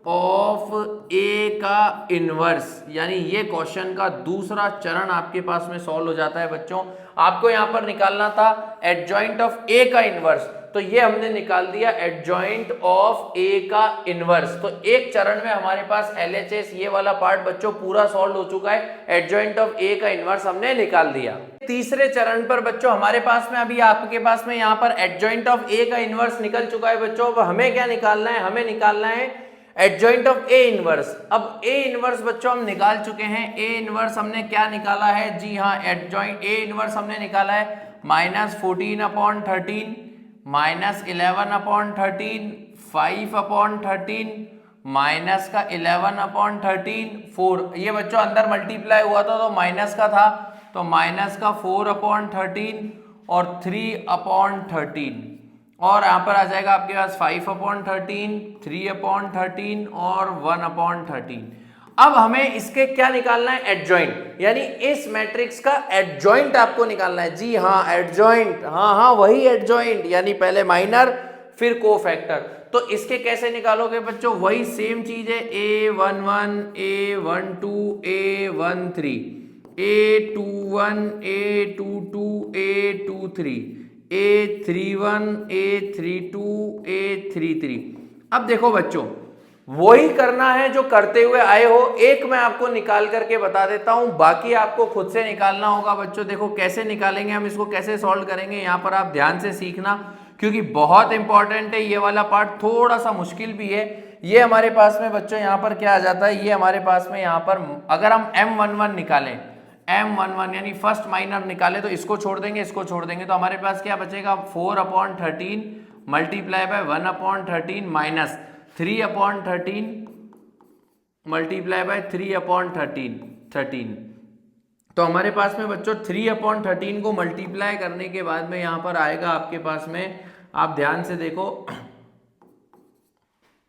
ऑफ a का इनवर्स। यानी ये क्वेश्चन का दूसरा चरण आपके पास में सॉल्व हो जाता है बच्चों। आपको यहां पर निकालना था एडजॉइंट ऑफ a का इनवर्स, तो ये हमने निकाल दिया एडजॉइंट ऑफ a का इनवर्स। तो एक चरण में हमारे पास LHS ये वाला पार्ट बच्चों पूरा सॉल्व हो चुका है, एडजॉइंट ऑफ a का इनवर्स हमने निकाल दिया। तीसरे चरण पर बच्चों हमारे पास में अभी आपके पास में यहाँ पर एडजॉइंट ऑफ a का इनवर्स निकल चुका है बच्चों। अब हमें क्या निकालना है, हमें निकालना है एडजॉइंट ऑफ a इनवर्स। अब a इनवर्स बच्चों हम निकाल चुके हैं। a इनवर्स हमने क्या निकाला है, जी हाँ, एडजॉइंट a इनवर्स हमने निकाला है -14 अपॉन 13, -11 अपॉन 13, 5 अपॉन 13, माइनस का 11 अपॉन 13, 4। ये बच्चों अंदर मल्टीप्लाई हुआ था तो माइनस का था, तो माइनस का 4 अपॉन 13 और 3 अपॉन 13, और यहाँ पर आ जाएगा आपके पास 5 अपॉन 13, 3 अपॉन 13 और 1 अपॉन 13। अब हमें इसके क्या निकालना है, एडजॉइंट, यानी इस मैट्रिक्स का एडजॉइंट आपको निकालना है। जी हाँ, एडजॉइंट, हाँ वही एडजॉइंट, यानी पहले माइनर फिर कोफैक्टर। तो इसके कैसे निकालोगे बच्चों, वही सेम चीज है, a11, a12, a13, a21, a22, a23, a31, a32, a33। अब देखो बच्चों, वही करना है जो करते हुए आए हो। एक मैं आपको निकाल करके बता देता हूं, बाकी आपको खुद से निकालना होगा बच्चों। देखो कैसे निकालेंगे हम इसको, कैसे सॉल्व करेंगे, यहां पर आप ध्यान से सीखना, क्योंकि बहुत इंपॉर्टेंट है। ये वाला पार्ट थोड़ा सा मुश्किल भी है। ये हमारे पास में बच्चों यहां पर क्या आ जाता है, ये हमारे पास में यहां पर अगर हम M11 निकालें, M11 यानी फर्स्ट माइनर निकाले तो इसको छोड़ देंगे, इसको छोड़ देंगे, तो हमारे पास क्या बचेगा 4/13 multiply by 1/13 minus 3/13 multiply by 3/13। तो हमारे पास में बच्चों 3/13 को मल्टीप्लाई करने के बाद में यहाँ पर आएगा आपके पास में, आप ध्यान से देखो,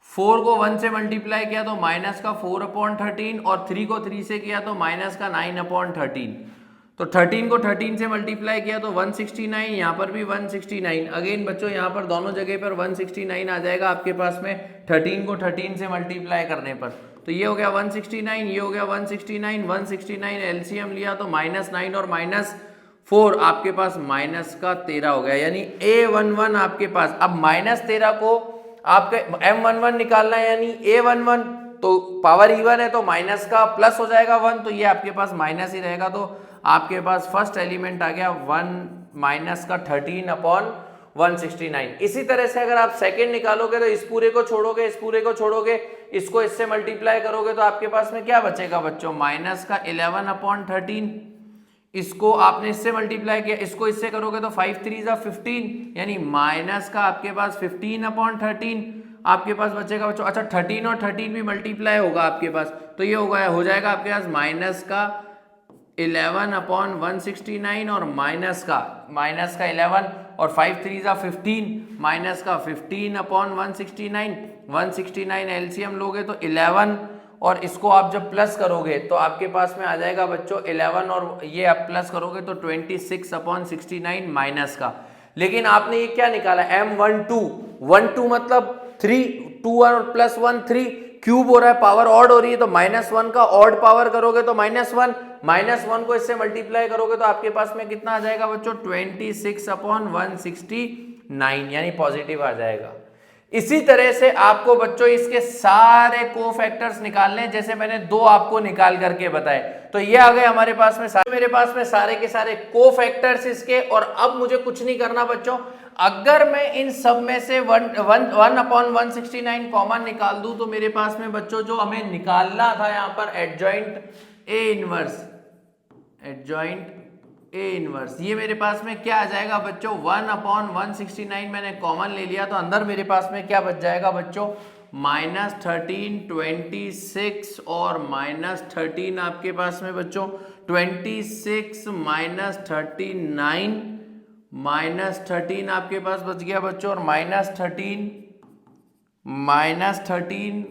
4 को 1 से मल्टीप्लाई किया तो माइनस का 4/13 और 3 को 3 से किया तो माइनस का 9/13। तो 13 को 13 से मल्टीप्लाई किया तो 169, यहाँ पर भी 169। अगेन बच्चों यहाँ पर दोनों जगह पर 169 आ जाएगा आपके पास में 13 को 13 से मल्टीप्लाई करने पर। तो ये हो गया 169, ये हो गया 169, 169 एलसीएम लिया तो -9 और -4 आपके पास -13 हो गया, यानी A11 आपके पास। अब -13 को आपके M11 निकालना है, यानी A11 तो पावर इवन है तो माइनस का प्लस हो जाएगा 1, तो ये आपके पास माइनस ही रहेगा। तो आपके पास फर्स्ट एलिमेंट आ गया 1 माइनस का 13/169। इसी तरह से अगर आप सेकंड निकालोगे तो इस पूरे को छोड़ोगे, इस पूरे को छोड़ोगे, इसको इससे मल्टीप्लाई करोगे तो आपके पास में क्या बचेगा बच्चों, माइनस का 11/13। इसको आपने इससे मल्टीप्लाई किया, इसको इससे करोगे तो 5 3 15, यानी माइनस का आपके पास 15/13 आपके पास बचेगा बच्चों। अच्छा 13 और 13 भी मल्टीप्लाई होगा आपके पास, तो ये होगा हो जाएगा आपके पास माइनस का 11/169 और माइनस का 11 और 5 3 15, माइनस का 15/169। 169 एलसीएम लोगे तो 11 और इसको आप जब प्लस करोगे तो आपके पास में आ जाएगा बच्चों 11 और ये आप प्लस करोगे तो 26/69 माइनस का। लेकिन आपने ये क्या निकाला M12, 12 मतलब 3, 2 और प्लस 1 3, क्यूब हो रहा है, पावर ऑड हो रही है, तो -1 का ऑड पावर करोगे तो -1, -1 को इससे मल्टीप्लाई करोगे तो आपके पास में कितना आ जाएगा बच्चों 26/169, यानी पॉजिटिव आ जाएगा। इसी तरह से आपको बच्चों इसके सारे कोफैक्टर्स निकालने हैं, जैसे मैंने 2 आपको निकाल करके बताए। तो ये आ गए हमारे पास में मेरे पास में सारे के सारे कोफैक्टर्स इसके। और अब मुझे कुछ नहीं करना बच्चों, अगर मैं इन सब में से 1/169 कॉमन निकाल दूं तो मेरे पास में बच्चों जो हमें निकालना था यहाँ पर एडजॉइंट ए इनवर्स, ये मेरे पास में क्या आ जाएगा बच्चों 1/169 मैंने कॉमन ले लिया, तो अंदर मेरे पास में क्या बच जाएगा बच्चों -13 26 और -13 आपके पास में बच्चों 26 -39 -13 आपके पास बच गया बच्चों, और -13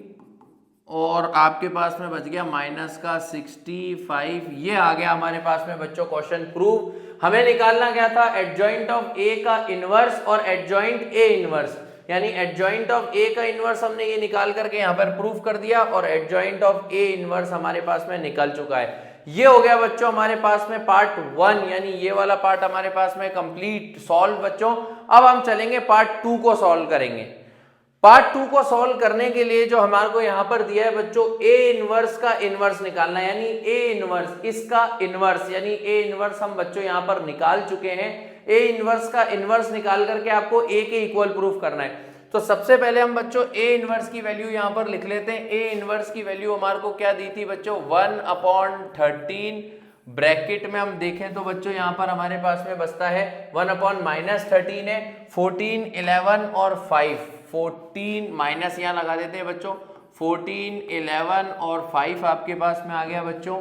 और आपके पास में बच गया माइनस का 65। ये आ गया हमारे पास में बच्चों क्वेश्चन प्रूव। हमें निकालना क्या था एडजॉइंट ऑफ ए का इनवर्स और एडजॉइंट ए इनवर्स, यानी एडजॉइंट ऑफ ए का इनवर्स हमने ये निकाल करके यहाँ पर प्रूव कर दिया और एडजॉइंट ऑफ ए इनवर्स हमारे पास में निकल चुका है। ये हो गया बच्चों हमारे पास में पार्ट 1, यानी ये वाला पार्ट हमारे पास में कंप्लीट सॉल्व बच्चों। अब हम चलेंगे पार्ट 2 को सॉल्व करेंगे। पार्ट 2 को सॉल्व करने के लिए जो हमारे को यहाँ पर दिया है बच्चों ए इनवर्स का इनवर्स निकालना है, यानी ए इनवर्स इसका इनवर्स, यानी ए इनवर्स हम बच्चों यहाँ पर निकाल चुके हैं। ए इनवर्स का इनवर्स निकाल करके आपको ए के इक्वल प्रूफ करना है। तो सबसे पहले हम बच्चों ए इनवर्स की वैल्यू यहाँ पर लिख लेते हैं। ए इनवर्स की वैल्यू हमारे को क्या दी थी बच्चों 1/13, ब्रैकेट में हम देखें तो बच्चों यहाँ पर हमारे पास में बचता है 1/-13 है, 14 11 और 5, 14 माइनस यहाँ लगा देते हैं बच्चों, 14 11 और 5 आपके पास में आ गया बच्चों।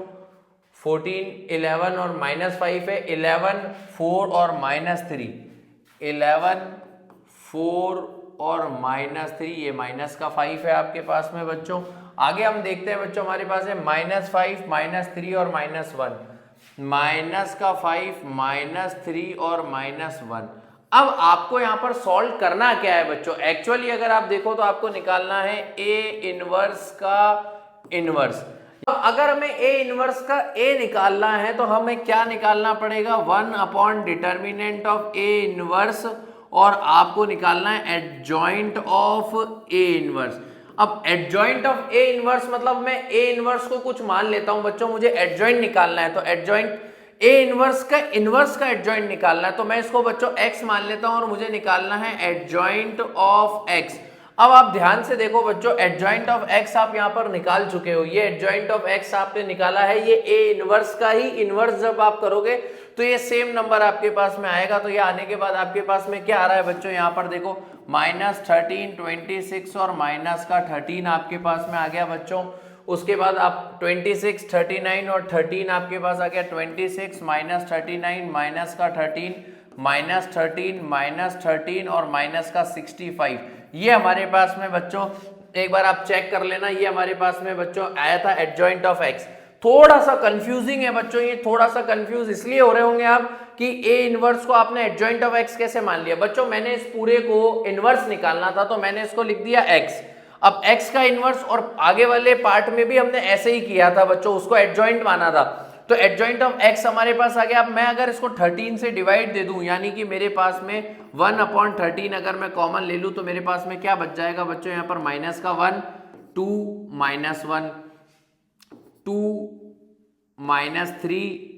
14 11 और -5 है, 11 4 और -3, 11 4 और -3, ये माइनस का 5 है आपके पास में बच्चों। आगे हम देखते हैं बच्चों हमारे पास है -5 -3 और -1, माइनस का 5 -3 और -1। अब आपको यहां पर सॉल्व करना क्या है बच्चों, एक्चुअली अगर आप देखो तो आपको निकालना है ए इनवर्स का इनवर्स। अब अगर हमें ए इनवर्स का ए निकालना है तो हमें क्या निकालना पड़ेगा 1/डिटर्मिनेंट ऑफ ए इनवर्स, और आपको निकालना है एडजॉइंट ऑफ ए इनवर्स। अब एडजॉइंट ऑफ ए इनवर्स मतलब मैं ए इनवर्स को कुछ मान लेता हूं बच्चों, मुझे एडजॉइंट निकालना है, तो एडजॉइंट ए इनवर्स का एडजॉइंट निकालना है, तो मैं इसको बच्चों x मान लेता हूं और मुझे निकालना है एडजॉइंट ऑफ x। अब आप ध्यान से देखो बच्चों, एडजॉइंट ऑफ एक्स आप यहाँ पर निकाल चुके हो, ये एडजॉइंट ऑफ एक्स आपने निकाला है, ये ए इनवर्स का ही इनवर्स जब आप करोगे तो ये सेम नंबर आपके पास में आएगा। तो ये आने के बाद आपके पास में क्या आ रहा है बच्चों, यहाँ पर देखो -13, 26 और माइनस का 13 आपके पास में आ गया बच्चों। उसके बाद आप 26, 39 और 13 आपके पास आ गया, 26 -39 माइनस का 13 -13 -13 और माइनस का 65, ये हमारे पास में बच्चों एक बार आप चेक कर लेना, ये हमारे पास में बच्चों आया था एडजॉइंट ऑफ एक्स। थोड़ा सा कंफ्यूजिंग है बच्चों, ये थोड़ा सा कंफ्यूज इसलिए हो रहे होंगे आप कि ए इनवर्स को आपने एडजॉइंट ऑफ एक्स कैसे मान लिया। बच्चों मैंने इस पूरे को इनवर्स निकालना था तो मैंने इसको लिख दिया एक्स। अब x का इनवर्स, और आगे वाले पार्ट में भी हमने ऐसे ही किया था बच्चों, उसको एडजॉइंट माना था, तो एडजॉइंट ऑफ x हमारे पास आ गया। अब मैं अगर इसको 13 से डिवाइड दे दूं, यानी कि मेरे पास में 1/13 अगर मैं कॉमन ले लूं तो मेरे पास में क्या बच जाएगा बच्चों, यहाँ पर माइनस का 1, 2 -1, 2 -3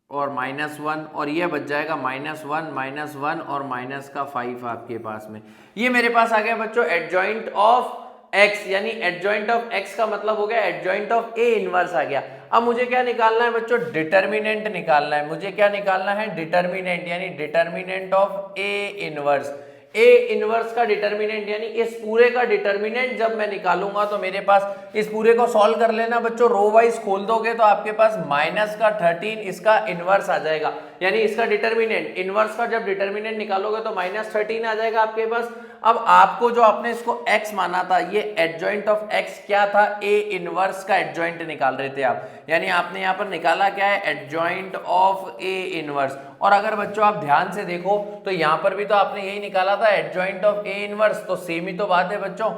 और -1, और ये बच जाएगा -1 -1 और माइनस का 5 आपके पास में। ये मेरे पास आ गया बच्चों एडजॉइंट ऑफ x, यानी एडजॉइंट ऑफ x का मतलब हो गया एडजॉइंट ऑफ a इनवर्स आ गया। अब मुझे क्या निकालना है बच्चों, डिटर्मिनेंट निकालना है। मुझे क्या निकालना है, डिटर्मिनेंट, यानी determinant of a inverse. A inverse का डिटर्मिनेंट यानी इस पूरे का डिटर्मिनेंट जब मैं निकालूंगा तो मेरे पास, इस पूरे को सॉल्व कर लेना बच्चों, रो वाइज खोल दोगे तो आपके पास माइनस का 13 इसका इनवर्स आ जाएगा, यानी इसका डिटर्मिनेंट इनवर्स का जब डिटर्मिनेंट निकालोगे तो -13 आ जाएगा आपके पास। अब आपको जो आपने इसको x माना था, ये एडजॉइंट ऑफ x क्या था, ए इनवर्स का एडजॉइंट निकाल रहे थे आप, यानी आपने यहाँ पर निकाला क्या है, एडजॉइंट ऑफ ए इनवर्स। और अगर बच्चों आप ध्यान से देखो तो यहाँ पर भी तो आपने यही निकाला था एडजॉइंट ऑफ ए इनवर्स, तो सेम ही तो बात है बच्चों,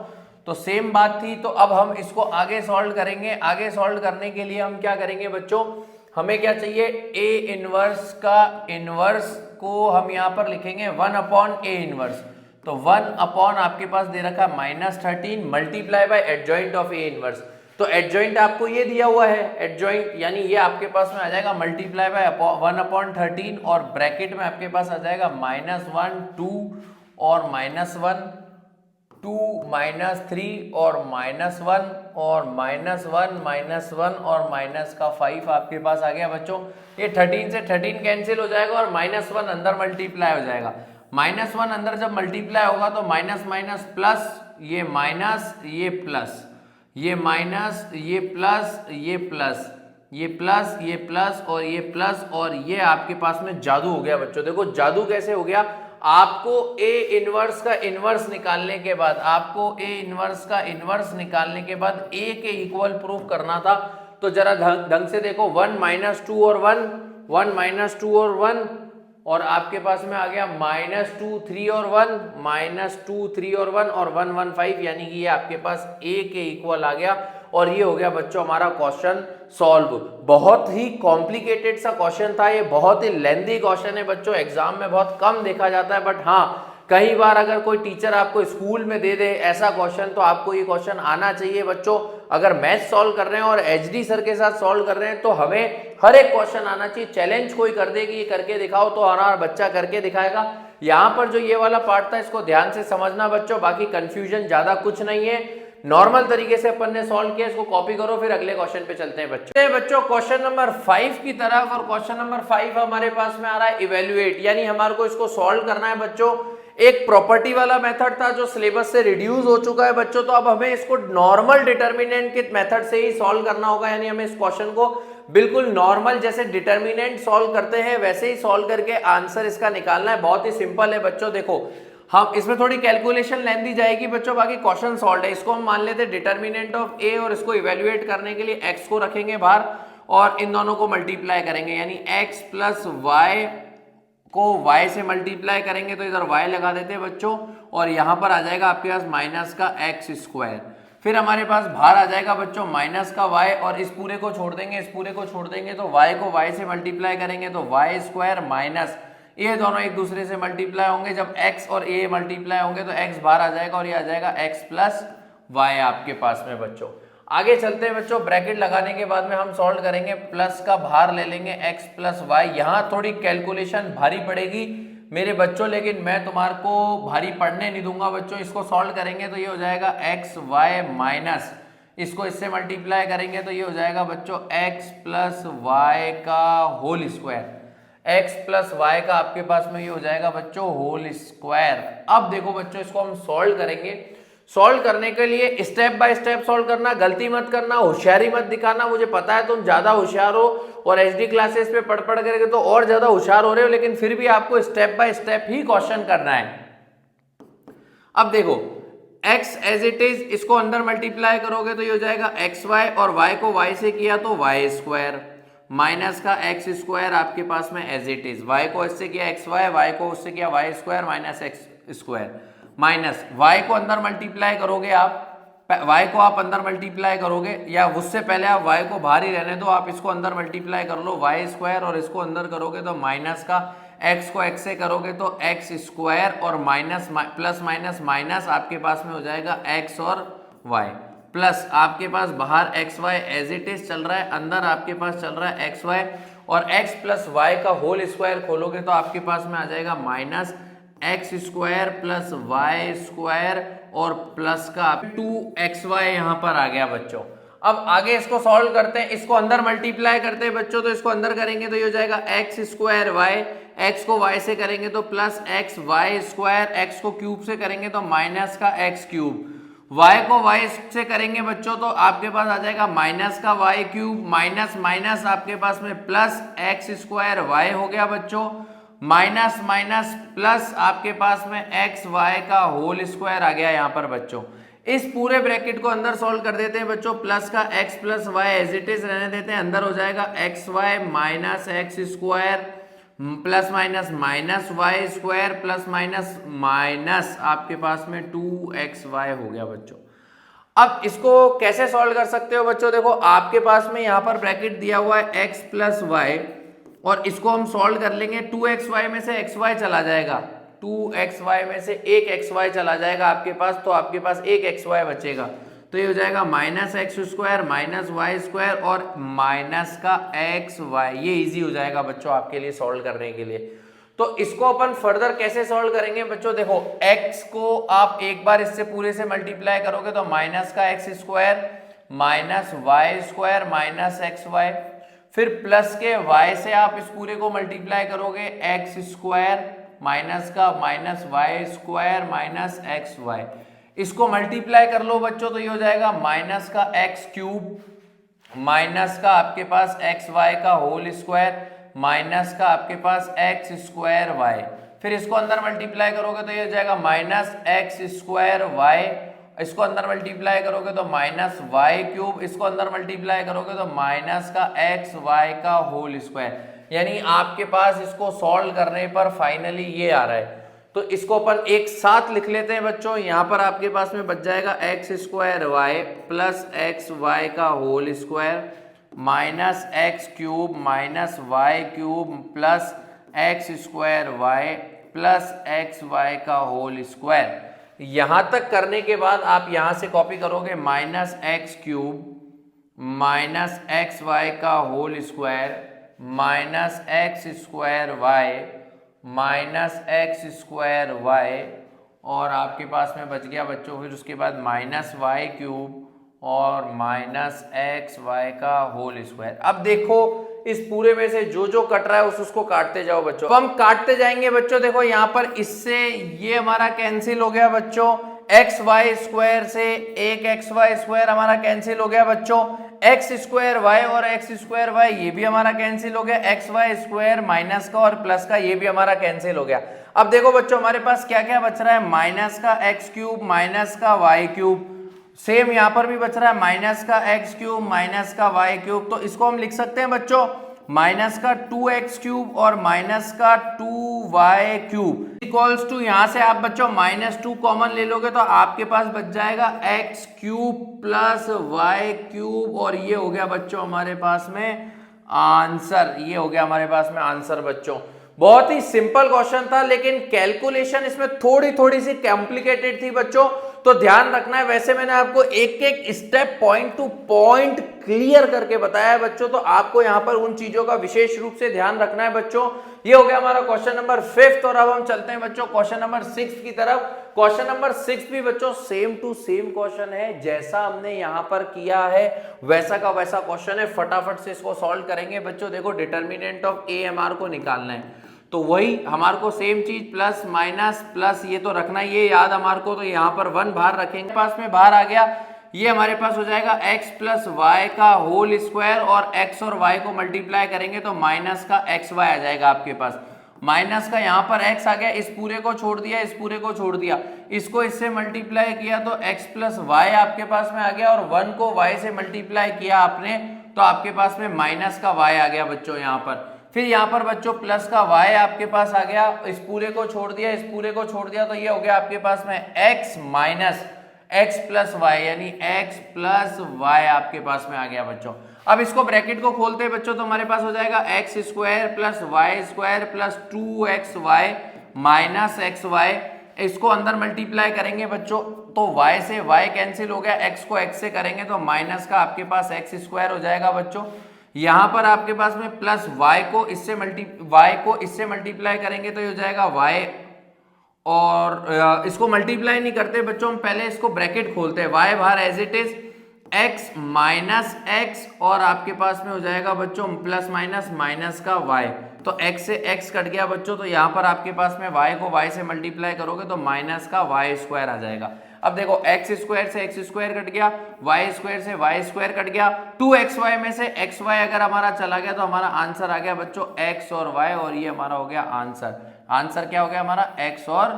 तो सेम बात थी। तो अब हम इसको आगे सॉल्व करेंगे। आगे सॉल्व करने के लिए हम क्या करेंगे बच्चों, हमें क्या चाहिए, ए इनवर्स का इनवर्स को हम यहाँ पर लिखेंगे 1/a इनवर्स, तो 1 आपके पास दे रखा -13 multiply by adjoint of A inverse. तो एडजॉइंट आपको ये दिया हुआ है एडजॉइंट, यानी ये आपके पास में आ जाएगा मल्टीप्लाई बाय 1/13 और ब्रैकेट में आपके पास आ जाएगा -1 2 और -1 2 -3 और -1 और -1 और माइनस का 5 आपके पास आ गया बच्चों। ये 13 से 13 कैंसिल हो जाएगा और -1 अंदर मल्टीप्लाई हो जाएगा। -1 अंदर जब मल्टीप्लाई होगा तो माइनस माइनस प्लस, ये माइनस ये प्लस, ये माइनस ये प्लस, ये प्लस, ये प्लस, ये प्लस और ये प्लस, और ये आपके पास में जादू हो गया बच्चों। देखो जादू कैसे हो गया, आपको ए इनवर्स का इनवर्स निकालने के बाद, आपको ए इनवर्स का इनवर्स निकालने के बाद ए के इक्वल प्रूफ करना था। तो जरा ढंग से देखो, 1 -2 और 1, 1 -2 और 1, और आपके पास में आ गया -2 3 और 1, -2 3 और 1 और 1 1 5, यानी कि ये आपके पास a के इक्वल आ गया। और ये हो गया बच्चों हमारा क्वेश्चन सॉल्व। बहुत ही कॉम्प्लिकेटेड सा क्वेश्चन था ये, बहुत ही लेंथी क्वेश्चन है बच्चों, एग्जाम में बहुत कम देखा जाता है, बट हाँ कई बार अगर कोई टीचर आपको स्कूल में दे दे ऐसा क्वेश्चन तो आपको ये क्वेश्चन आना चाहिए बच्चों। अगर मैथ सॉल्व कर रहे हैं और एचडी सर के साथ सॉल्व कर रहे हैं तो हमें हर एक क्वेश्चन आना चाहिए। चैलेंज कोई कर देगी ये करके दिखाओ तो हमारा बच्चा करके दिखाएगा। यहाँ पर जो ये वाला पार्ट था इसको ध्यान से समझना बच्चों, बाकी कंफ्यूजन ज्यादा कुछ नहीं है, नॉर्मल तरीके से अपन ने सॉल्व किया। इसको कॉपी करो, फिर अगले क्वेश्चन पे चलते हैं बच्चों। क्वेश्चन नंबर 5 की तरफ, और क्वेश्चन नंबर 5 हमारे पास में आ रहा है इवेल्युएट, यानी हमारे को इसको सॉल्व करना है बच्चों। एक प्रॉपर्टी वाला मेथड था जो सिलेबस से रिड्यूस हो चुका है बच्चों, तो अब हमें इसको नॉर्मल डिटर्मिनेंट के मेथड से ही सॉल्व करना होगा, यानी हमें इस क्वेश्चन को बिल्कुल नॉर्मल जैसे डिटर्मिनेंट सॉल्व करते हैं वैसे ही सॉल्व करके आंसर इसका निकालना है। बहुत ही सिंपल है बच्चों। देखो हम इसमें थोड़ी कैलकुलेशन लेंथ दी जाएगी बच्चों, बाकी क्वेश्चन सॉल्व है। इसको हम मान लेते हैं डिटर्मिनेंट ऑफ ए, और इसको इवेल्युएट करने के लिए एक्स को रखेंगे बाहर और इन दोनों को मल्टीप्लाई करेंगे, यानी एक्स प्लस वाई को y से मल्टीप्लाई करेंगे तो इधर y लगा देते हैं बच्चों, और यहां पर आ जाएगा आपके पास माइनस का एक्स स्क्वायर। फिर हमारे पास बाहर आ जाएगा बच्चों माइनस का y, और इस पूरे को छोड़ देंगे, इस पूरे को छोड़ देंगे तो y को y से मल्टीप्लाई करेंगे तो y स्क्वायर माइनस, ये दोनों एक दूसरे से मल्टीप्लाई होंगे। जब x और a मल्टीप्लाई होंगे तो x बाहर आ जाएगा और ये आ जाएगा x प्लस वाई आपके पास में बच्चों। आगे चलते हैं बच्चों, ब्रैकेट लगाने के बाद में हम सॉल्व करेंगे, प्लस का बाहर ले लेंगे x प्लस वाई। यहाँ थोड़ी कैलकुलेशन भारी पड़ेगी, मेरे बच्चों, लेकिन मैं तुम्हारे को भारी पढ़ने नहीं दूंगा बच्चों। इसको सॉल्व करेंगे तो ये हो जाएगा एक्स वाई माइनस, इसको इससे मल्टीप्लाई करेंगे तो ये हो जाएगा बच्चों एक्स प्लस वाई का whole square. X plus y का आपके पास में ये हो जाएगा बच्चों होल स्क्वायर। अब देखो बच्चों, इसको हम सॉल्व करेंगे। सॉल्व करने के लिए स्टेप बाय स्टेप सॉल्व करना, गलती मत करना, होशियारी मत दिखाना। मुझे पता है तुम ज्यादा होशियार हो और एचडी क्लासेस पे पढ़ करके तो और ज्यादा होशियार हो रहे हो, लेकिन फिर भी आपको step by step he question करना है। अब देखो x एज इट इज, इसको अंदर मल्टीप्लाई करोगे तो ये हो जाएगा एक्स वाई, और y को y से किया तो वाई स्क्वायर माइनस का एक्स स्क्वायर आपके पास में एज इट इज। y को इससे किया एक्स वाई, y को उससे किया y square minus x square, minus y को अंदर मल्टीप्लाई करोगे आप, y को आप अंदर मल्टीप्लाई करोगे, या उससे पहले आप y को बाहर ही रहने दो, आप इसको अंदर मल्टीप्लाई कर लो वाई स्क्वायर, और इसको अंदर करोगे तो माइनस का x को x से करोगे तो एक्स स्क्वायर, और माइनस प्लस माइनस माइनस आपके पास में हो जाएगा x और y, प्लस आपके पास बाहर x y as it is चल रहा है, अंदर आपके पास चल रहा है एक्स वाई, और x प्लस वाई का होल स्क्वायर खोलोगे तो आपके पास में आ जाएगा minus x square plus y square, और प्लस का 2xy यहाँ पर आ गया बच्चों। अब आगे इसको सॉल्व करते हैं, इसको अंदर मल्टीप्लाई करते हैं बच्चों, तो इसको अंदर करेंगे तो ये हो जाएगा एक्स स्क्वायर वाई, एक्स को y से करेंगे तो plus x y square, x को क्यूब से करेंगे तो माइनस का एक्स क्यूब, y को y से करेंगे बच्चों तो आपके पास आ जाएगा माइनस का y क्यूब, माइनस माइनस आपके पास में प्लस एक्स स्क्वायर y हो गया बच्चों, माइनस माइनस प्लस आपके पास में एक्स वाई का होल स्क्वायर आ गया यहाँ पर बच्चों। इस पूरे ब्रैकेट को अंदर सॉल्व कर देते हैं बच्चों, प्लस का x plus y as it is रहने देते हैं, अंदर हो जाएगा x y minus x square plus minus minus y square plus minus minus आपके पास में 2xy हो गया बच्चों। अब इसको कैसे सॉल्व कर सकते हो बच्चों, देखो आपके पास में यहाँ पर ब्रैकेट दिया हुआ है x प्लस वाई, और इसको हम सॉल्व कर लेंगे, 2xy में से xy चला जाएगा, 2xy में से एक xy चला जाएगा आपके पास, तो आपके पास एक xy बचेगा, तो ये हो जाएगा minus x square minus y square और माइनस का एक्स वाई। ये इजी हो जाएगा बच्चों आपके लिए सॉल्व करने के लिए। तो इसको अपन फर्दर कैसे सॉल्व करेंगे बच्चों, देखो x को आप एक बार इससे पूरे से मल्टीप्लाई करोगे तो माइनस का x square minus y square minus x y, फिर प्लस के y से आप इस पूरे को मल्टीप्लाई करोगे एक्स स्क्वायर माइनस का minus y square minus x y, इसको मल्टीप्लाई कर लो बच्चों तो ये हो जाएगा माइनस का एक्स क्यूब माइनस का आपके पास एक्स वाई का होल स्क्वायर माइनस का आपके पास एक्स स्क्वायर वाई, फिर इसको अंदर मल्टीप्लाई करोगे तो ये हो जाएगा माइनस एक्स स्क्वायर वाई, इसको अंदर मल्टीप्लाई करोगे तो माइनस वाई क्यूब, इसको अंदर मल्टीप्लाई करोगे तो माइनस का एक्स वाई का होल स्क्वायर। यानी आपके पास इसको सॉल्व करने पर फाइनली ये आ रहा है, तो इसको अपन एक साथ लिख लेते हैं बच्चों। यहाँ पर आपके पास में बच जाएगा x square Y plus x Y का whole square minus x cube minus Y cube plus X square Y plus x Y का होल स्क्वायर। यहाँ तक करने के बाद आप यहाँ से कॉपी करोगे minus x cube minus x Y का whole square minus x square Y minus x square Y, और आपके पास में बच गया बच्चों फिर उसके बाद माइनस वाई क्यूब और माइनस एक्स वाई का होल स्क्वायर। अब देखो इस पूरे में से जो जो कट रहा है उसको काटते जाओ बच्चों। अब हम काटते जाएंगे बच्चों, देखो यहाँ पर इससे ये हमारा कैंसिल हो गया बच्चों, एक्स वाई स्क्वायर से एक एक्स वाई स्क्वायर हमारा कैंसिल हो गया बच्चों, एक्स स्क्वायर वाई और एक्स स्क्वायर वाई ये भी हमारा कैंसिल हो गया, एक्स वाई स्क्वायर माइनस का और प्लस का ये भी हमारा कैंसिल हो गया। अब देखो बच्चों हमारे पास क्या क्या बच रहा है, माइनस का एक्स क्यूब माइनस का वाई क्यूब, सेम यहाँ पर भी बच रहा है माइनस का एक्स क्यूब माइनस का वाई क्यूब, तो इसको हम लिख सकते हैं बच्चों माइनस का 2x क्यूब और माइनस का 2y क्यूब इक्वल्स टू, यहाँ से आप बच्चों -2 कॉमन ले लोगे तो आपके पास बच जाएगा x cube plus y cube, और ये हो गया बच्चों हमारे पास में आंसर, ये हो गया हमारे पास में आंसर बच्चों। बहुत ही सिंपल क्वेश्चन था, लेकिन कैलकुलेशन इसमें थोड़ी सी कॉम्प्लिकेटेड थी बच्चों, तो ध्यान रखना है। वैसे मैंने आपको एक एक step point two point clear करके बताया है बच्चों, तो आपको यहाँ पर उन चीजों का विशेष रूप से ध्यान रखना है बच्चों। ये हो गया हमारा क्वेश्चन नंबर 5 और अब हम चलते हैं बच्चों क्वेश्चन नंबर 6 की तरफ। क्वेश्चन नंबर 6 भी बच्चों सेम टू सेम क्वेश्चन है, जैसा हमने यहाँ पर किया है वैसा का वैसा क्वेश्चन है। फटाफट से इसको सॉल्व करेंगे बच्चों। देखो determinant of A M R को निकालना है, तो वही हमारे को सेम चीज प्लस माइनस प्लस ये तो रखना ही है याद हमारे को, तो यहाँ पर 1 बाहर रखेंगे, पास में बाहर आ गया, ये हमारे पास हो जाएगा x प्लस वाई का होल स्क्वायर और x और y को मल्टीप्लाई करेंगे तो माइनस का एक्स वाई आ जाएगा आपके पास। माइनस का यहाँ पर x आ गया, इस पूरे को छोड़ दिया, इस पूरे को छोड़ दिया, इसको इससे मल्टीप्लाई किया तो x प्लस वाई आपके पास में आ गया और 1 को y से मल्टीप्लाई किया आपने तो आपके पास में माइनस का y आ गया बच्चों यहाँ पर। फिर यहाँ पर बच्चों प्लस का y आपके पास आ गया, इस पूरे को छोड़ दिया, इस पूरे को छोड़ दिया, तो ये हो गया आपके पास में x minus x plus y, यानी x प्लस वाई आपके पास में आ गया बच्चों। अब इसको ब्रैकेट को खोलते हैं बच्चों तो हमारे पास हो जाएगा x square plus y square plus 2xy minus xy। इसको अंदर मल्टीप्लाई करेंगे बच्चों तो y से y कैंसिल हो गया, x को x से करेंगे तो माइनस का आपके पास x स्क्वायर हो जाएगा बच्चों। यहाँ पर आपके पास में प्लस y को इससे मल्टीप्लाई करेंगे तो ये हो जाएगा y, और इसको मल्टीप्लाई नहीं करते बच्चों, हम पहले इसको ब्रैकेट खोलते हैं, y बाहर as it is x minus x और आपके पास में हो जाएगा बच्चों प्लस माइनस माइनस का y, तो x से x कट गया बच्चों, तो यहाँ पर आपके पास में y को y से मल्टीप्लाई करोगे तो माइनस का y स्क्वायर आ जाएगा। अब देखो x स्क्वायर से x स्क्वायर कट गया, y स्क्वायर से y स्क्वायर कट गया, 2xy में से xy अगर हमारा चला गया तो हमारा आंसर आ गया बच्चों x और y, और ये हमारा हो गया आंसर। आंसर क्या हो गया हमारा x और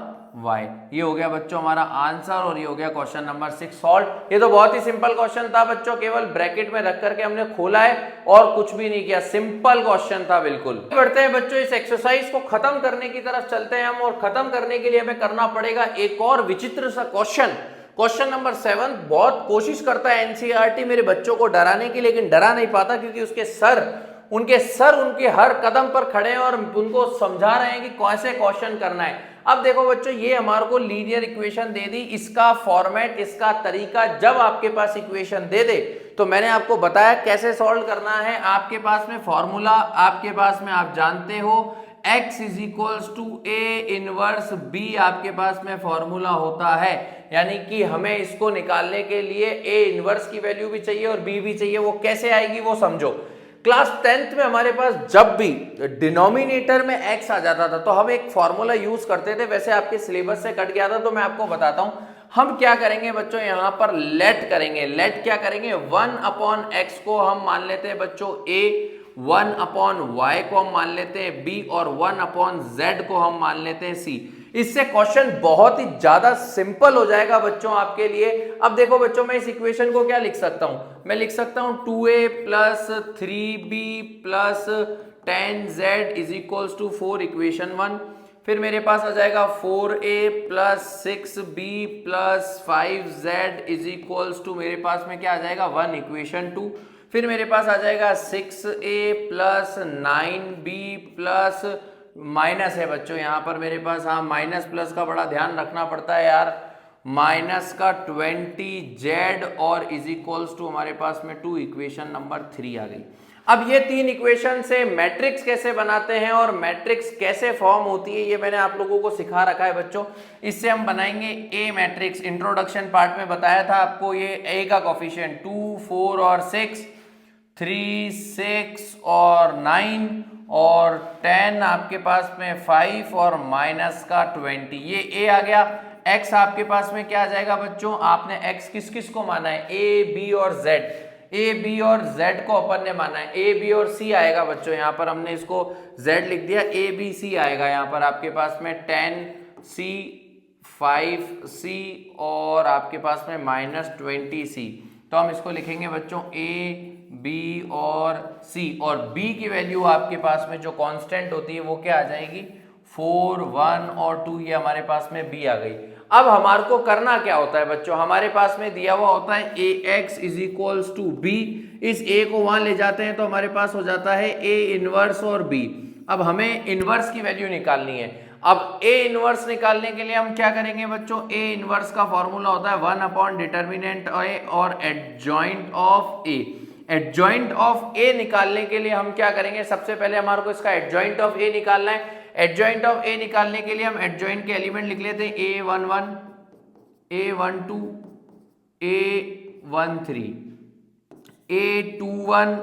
y, ये हो गया बच्चों हमारा आंसर, और ये हो गया क्वेश्चन नंबर 6 सॉल्व। ये तो बहुत ही सिंपल क्वेश्चन था बच्चों, केवल ब्रैकेट में रख करके हमने खोला है और कुछ भी नहीं किया, सिंपल क्वेश्चन था बिल्कुल। बढ़ते हैं बच्चों इस एक्सरसाइज को खत्म करने की तरफ चलते हैं हम, और खत्म करने के लिए हमें करना पड़ेगा एक और विचित्र सा क्वेश्चन। क्वेश्चन नंबर 7 बहुत कोशिश करता है एनसीईआरटी मेरे बच्चों को डराने की, लेकिन डरा नहीं पाता क्योंकि उनके सर उनके हर कदम पर खड़े हैं और उनको समझा रहे हैं कि कैसे क्वेश्चन करना है। अब देखो बच्चों, ये हमारे को लीनियर इक्वेशन दे दी, इसका फॉर्मेट, इसका तरीका, जब आपके पास इक्वेशन दे दे तो मैंने आपको बताया कैसे सॉल्व करना है। आपके पास में फॉर्मूला, आपके पास में आप जानते हो x is equals to A inverse b आपके पास में फॉर्मूला होता है, यानी कि हमें इसको निकालने के लिए a इनवर्स की वैल्यू भी चाहिए और b भी चाहिए। वो कैसे आएगी वो समझो। क्लास 10th में हमारे पास जब भी डिनोमिनेटर में x आ जाता था तो हम एक फॉर्मूला यूज करते थे, वैसे आपके सिलेबस से कट गया था तो मैं आपको बताता हूं। हम क्या करेंगे बच्चों, यहां पर लेट करेंगे। लेट क्या करेंगे, 1 अपॉन x को हम मान लेते हैं बच्चों a, 1 अपॉन y को हम मान लेते हैं b, और 1 अपॉन z को हम मान लेते हैं c। इससे क्वेश्चन बहुत ही ज्यादा सिंपल हो जाएगा बच्चों आपके लिए। अब देखो बच्चों, मैं इस इक्वेशन को क्या लिख सकता हूं, मैं लिख सकता हूं 2a plus 3b plus 10z is equals to 4 equation 1। फिर मेरे पास आ जाएगा 4a plus 6b plus 5z is equals to, मेरे पास में क्या आ जाएगा 1 इक्वेशन 2। फिर मेरे पास आ जाएगा 6a plus 9b plus, minus है बच्चों यहाँ पर मेरे पास, हाँ माइनस प्लस का बड़ा ध्यान रखना पड़ता है यार, माइनस का 20z और इज इक्वल्स टू हमारे पास में 2 इक्वेशन नंबर 3 आ गई। अब ये 3 इक्वेशन से मैट्रिक्स कैसे बनाते हैं और मैट्रिक्स कैसे फॉर्म होती है ये मैंने आप लोगों को सिखा रखा है बच्चों। इससे हम बनाएंगे ए मैट्रिक्स। इंट्रोडक्शन पार्ट में बताया था आपको, ये ए का कोफिशिएंट 2, 4 और 6, 3, 6 और 9 और 10 आपके पास में 5 और माइनस का 20, ये ए आ गया। x आपके पास में क्या आ जाएगा बच्चों, आपने x किस किस को माना है, a, b और z। a, b और z को अपन ने माना है, a, b और c आएगा बच्चों। यहाँ पर हमने इसको z लिख दिया, a, b, c आएगा यहाँ पर आपके पास में 10c, 5c और आपके पास में माइनस 20c। तो हम इसको लिखेंगे बच्चों a, b और c, और b की वैल्यू आपके पास में जो कांस्टेंट होती है वो क्या आ जाएगी 4, 1 और 2, ये हमारे पास में b आ गई। अब हमारे को करना क्या होता है बच्चों, हमारे पास में दिया हुआ होता है ax is equals to b, इस a को वहां ले जाते हैं तो हमारे पास हो जाता है a इनवर्स और b। अब हमें इनवर्स की वैल्यू निकालनी है। अब a इनवर्स निकालने के लिए हम क्या करेंगे बच्चों, a इनवर्स का फॉर्मूला होता है 1 अपॉन डिटर्मिनेंट a और adjoint of a। Adjoint of A निकालने के लिए हम क्या करेंगे, सबसे पहले हमारे को इसका एडजॉइंट ऑफ ए निकालना है। एडजॉइंट ऑफ ए निकालने के लिए हम एडजॉइंट के एलिमेंट लिख लेते हैं A11, A12, A13, A21,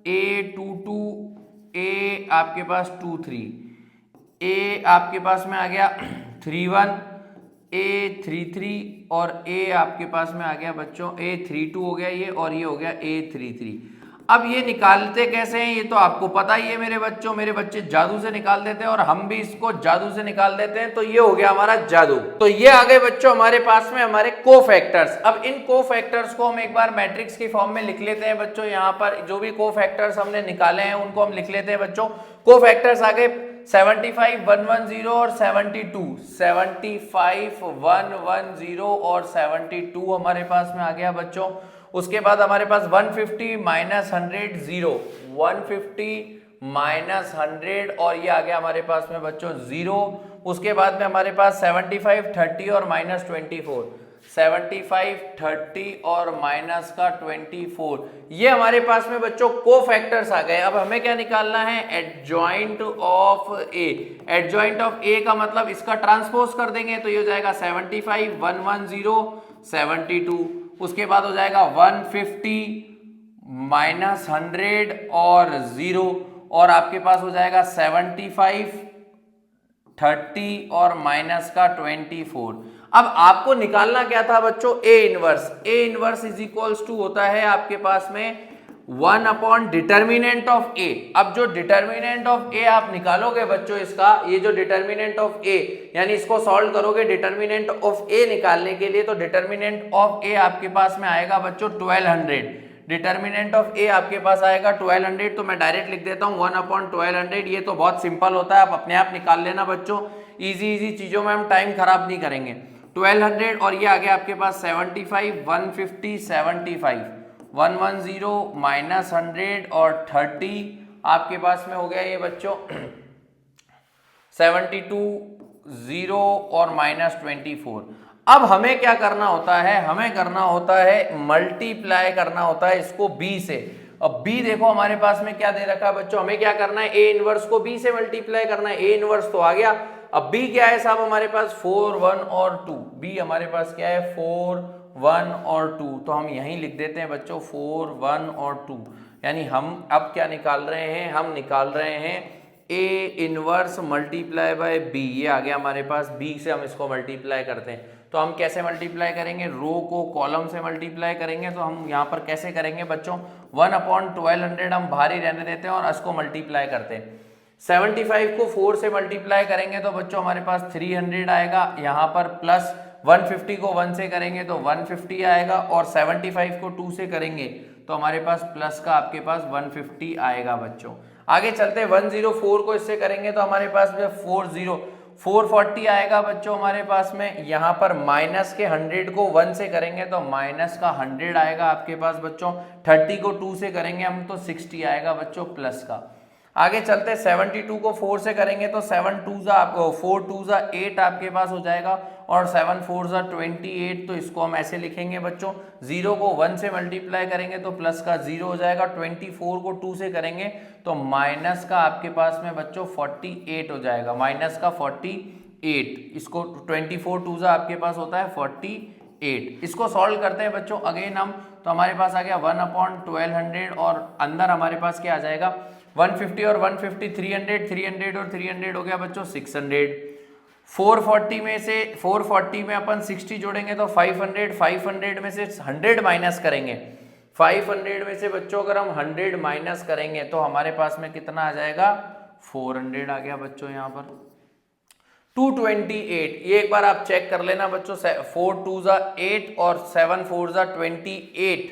A22, A आपके पास 23, A आपके पास में आ गया 31, A33 और A आपके पास में आ गया बच्चों A32 हो गया ये, और ये हो गया A33। अब ये निकालते कैसे हैं ये तो आपको पता ही है मेरे बच्चों, मेरे बच्चे जादू से निकाल देते हैं और हम भी इसको जादू से निकाल देते हैं। तो ये हो गया हमारा जादू। तो ये आ गए बच्चों हमारे पास में हमारे कोफैक्टर्स। अब इन कोफैक्टर्स को हम एक बार मैट्रिक्स की फॉर्म में लिख लेते हैं बच्चों। यहाँ पर जो भी कोफैक्टर्स हमने निकाले हैं उनको हम लिख लेते हैं बच्चों। कोफैक्टर्स आ गए 75, 110 और 72। 75, 110 और 72 हमारे पास में आ गया बच्चों। उसके बाद हमारे पास 150 माइनस 100 0, 150 माइनस 100 और ये आ गया हमारे पास में बच्चों 0। उसके बाद में हमारे पास 75, 30 और माइनस 24, 75, 30 और माइनस का 24, ये हमारे पास में बच्चों कोफैक्टर्स आ गए। अब हमें क्या निकालना है, adjoint of A. Adjoint of A का मतलब इसका ट्रांसपोज कर देंगे तो ये हो जाएगा 75, 110, 72। उसके बाद हो जाएगा 150 माइनस 100 और 0 और आपके पास हो जाएगा 75, 30 और माइनस का 24। अब आपको निकालना क्या था बच्चों, A inverse. A inverse is equals to होता है आपके पास में 1 अपॉन डिटर्मिनेंट ऑफ ए। अब जो डिटर्मिनेंट ऑफ ए आप निकालोगे बच्चों इसका, ये जो डिटर्मिनेंट ऑफ ए यानी इसको सॉल्व करोगे डिटर्मिनेंट ऑफ ए निकालने के लिए, तो डिटर्मिनेंट ऑफ ए आपके पास में आएगा बच्चों 1200। डिटर्मिनेंट ऑफ ए आपके पास आएगा 1200। तो मैं डायरेक्ट लिख देता हूं 1 अपॉन 1200। ये तो बहुत सिंपल होता है, आप अपने आप निकाल लेना बच्चों। इजी चीजों में हम टाइम खराब नहीं करेंगे। 1200 और ये आ गया आपके पास 75, 150, 75, 110 माइनस 100 और 30 आपके पास में हो गया ये बच्चों 72, 0 और माइनस 24। अब हमें क्या करना होता है, हमें करना होता है मल्टीप्लाई करना होता है इसको b से। अब b देखो हमारे पास में क्या दे रखा है बच्चों, हमें क्या करना है, a इनवर्स को b से मल्टीप्लाई करना है। a इनवर्स तो आ गया। अब b क्या है साहब हमारे पास 4, 1 और 2। b हमारे पास क्या है 4, 1 और 2। तो हम यहीं लिख देते हैं बच्चों 4, 1 और 2। यानी हम अब क्या निकाल रहे हैं, हम निकाल रहे हैं a inverse multiply by b। ये आ गया हमारे पास, b से हम इसको मल्टीप्लाई करते हैं। तो हम कैसे मल्टीप्लाई करेंगे, रो को कॉलम से मल्टीप्लाई करेंगे। तो हम यहाँ पर कैसे करेंगे बच्चों, 1 अपॉन 1200 हम बाहर ही रहने देते हैं और इसको मल्टीप्लाई करते हैं। 75 को 4 से मल्टीप्लाई करेंगे तो बच्चों हमारे पास 300 आएगा। यहाँ पर प्लस 150 को 1 से करेंगे तो 150 आएगा और 75 को 2 से करेंगे तो हमारे पास प्लस का आपके पास 150 आएगा बच्चों। आगे चलते 104 को इससे करेंगे तो हमारे पास 440 आएगा बच्चों हमारे पास में। यहाँ पर माइनस के 100 को 1 से करेंगे तो माइनस का 100 आएगा आपके पास बच्चों। 30 को 2 से करेंगे हम तो 60 आएगा बच्चों प्लस का। आगे चलते 72 को 4 से करेंगे तो 4 2 8 आपके पास हो जाएगा और 7 4 28। तो इसको हम ऐसे लिखेंगे बच्चों। 0 को 1 से मल्टीप्लाई करेंगे तो प्लस का 0 हो जाएगा। 24 को 2 से करेंगे तो माइनस का आपके पास में बच्चों 48 हो जाएगा, माइनस का 48। इसको 24 2 आपके पास होता है 48। इसको सॉल्व करते हैं बच्चों अगेन हम, तो हमारे पास आ गया 1 अपॉन 1200 और अंदर हमारे पास क्या आ जाएगा 150 और 150 300 और 300 हो गया बच्चों 600। 440 में अपन 60 जोड़ेंगे तो 500 में से 100 माइनस करेंगे। 500 में से बच्चों अगर हम 100 माइनस करेंगे तो हमारे पास में कितना आ जाएगा 400 आ गया बच्चों। यहाँ पर 228, ये एक बार आप चेक कर लेना बच्चों। 4 2 8 और 7 4 28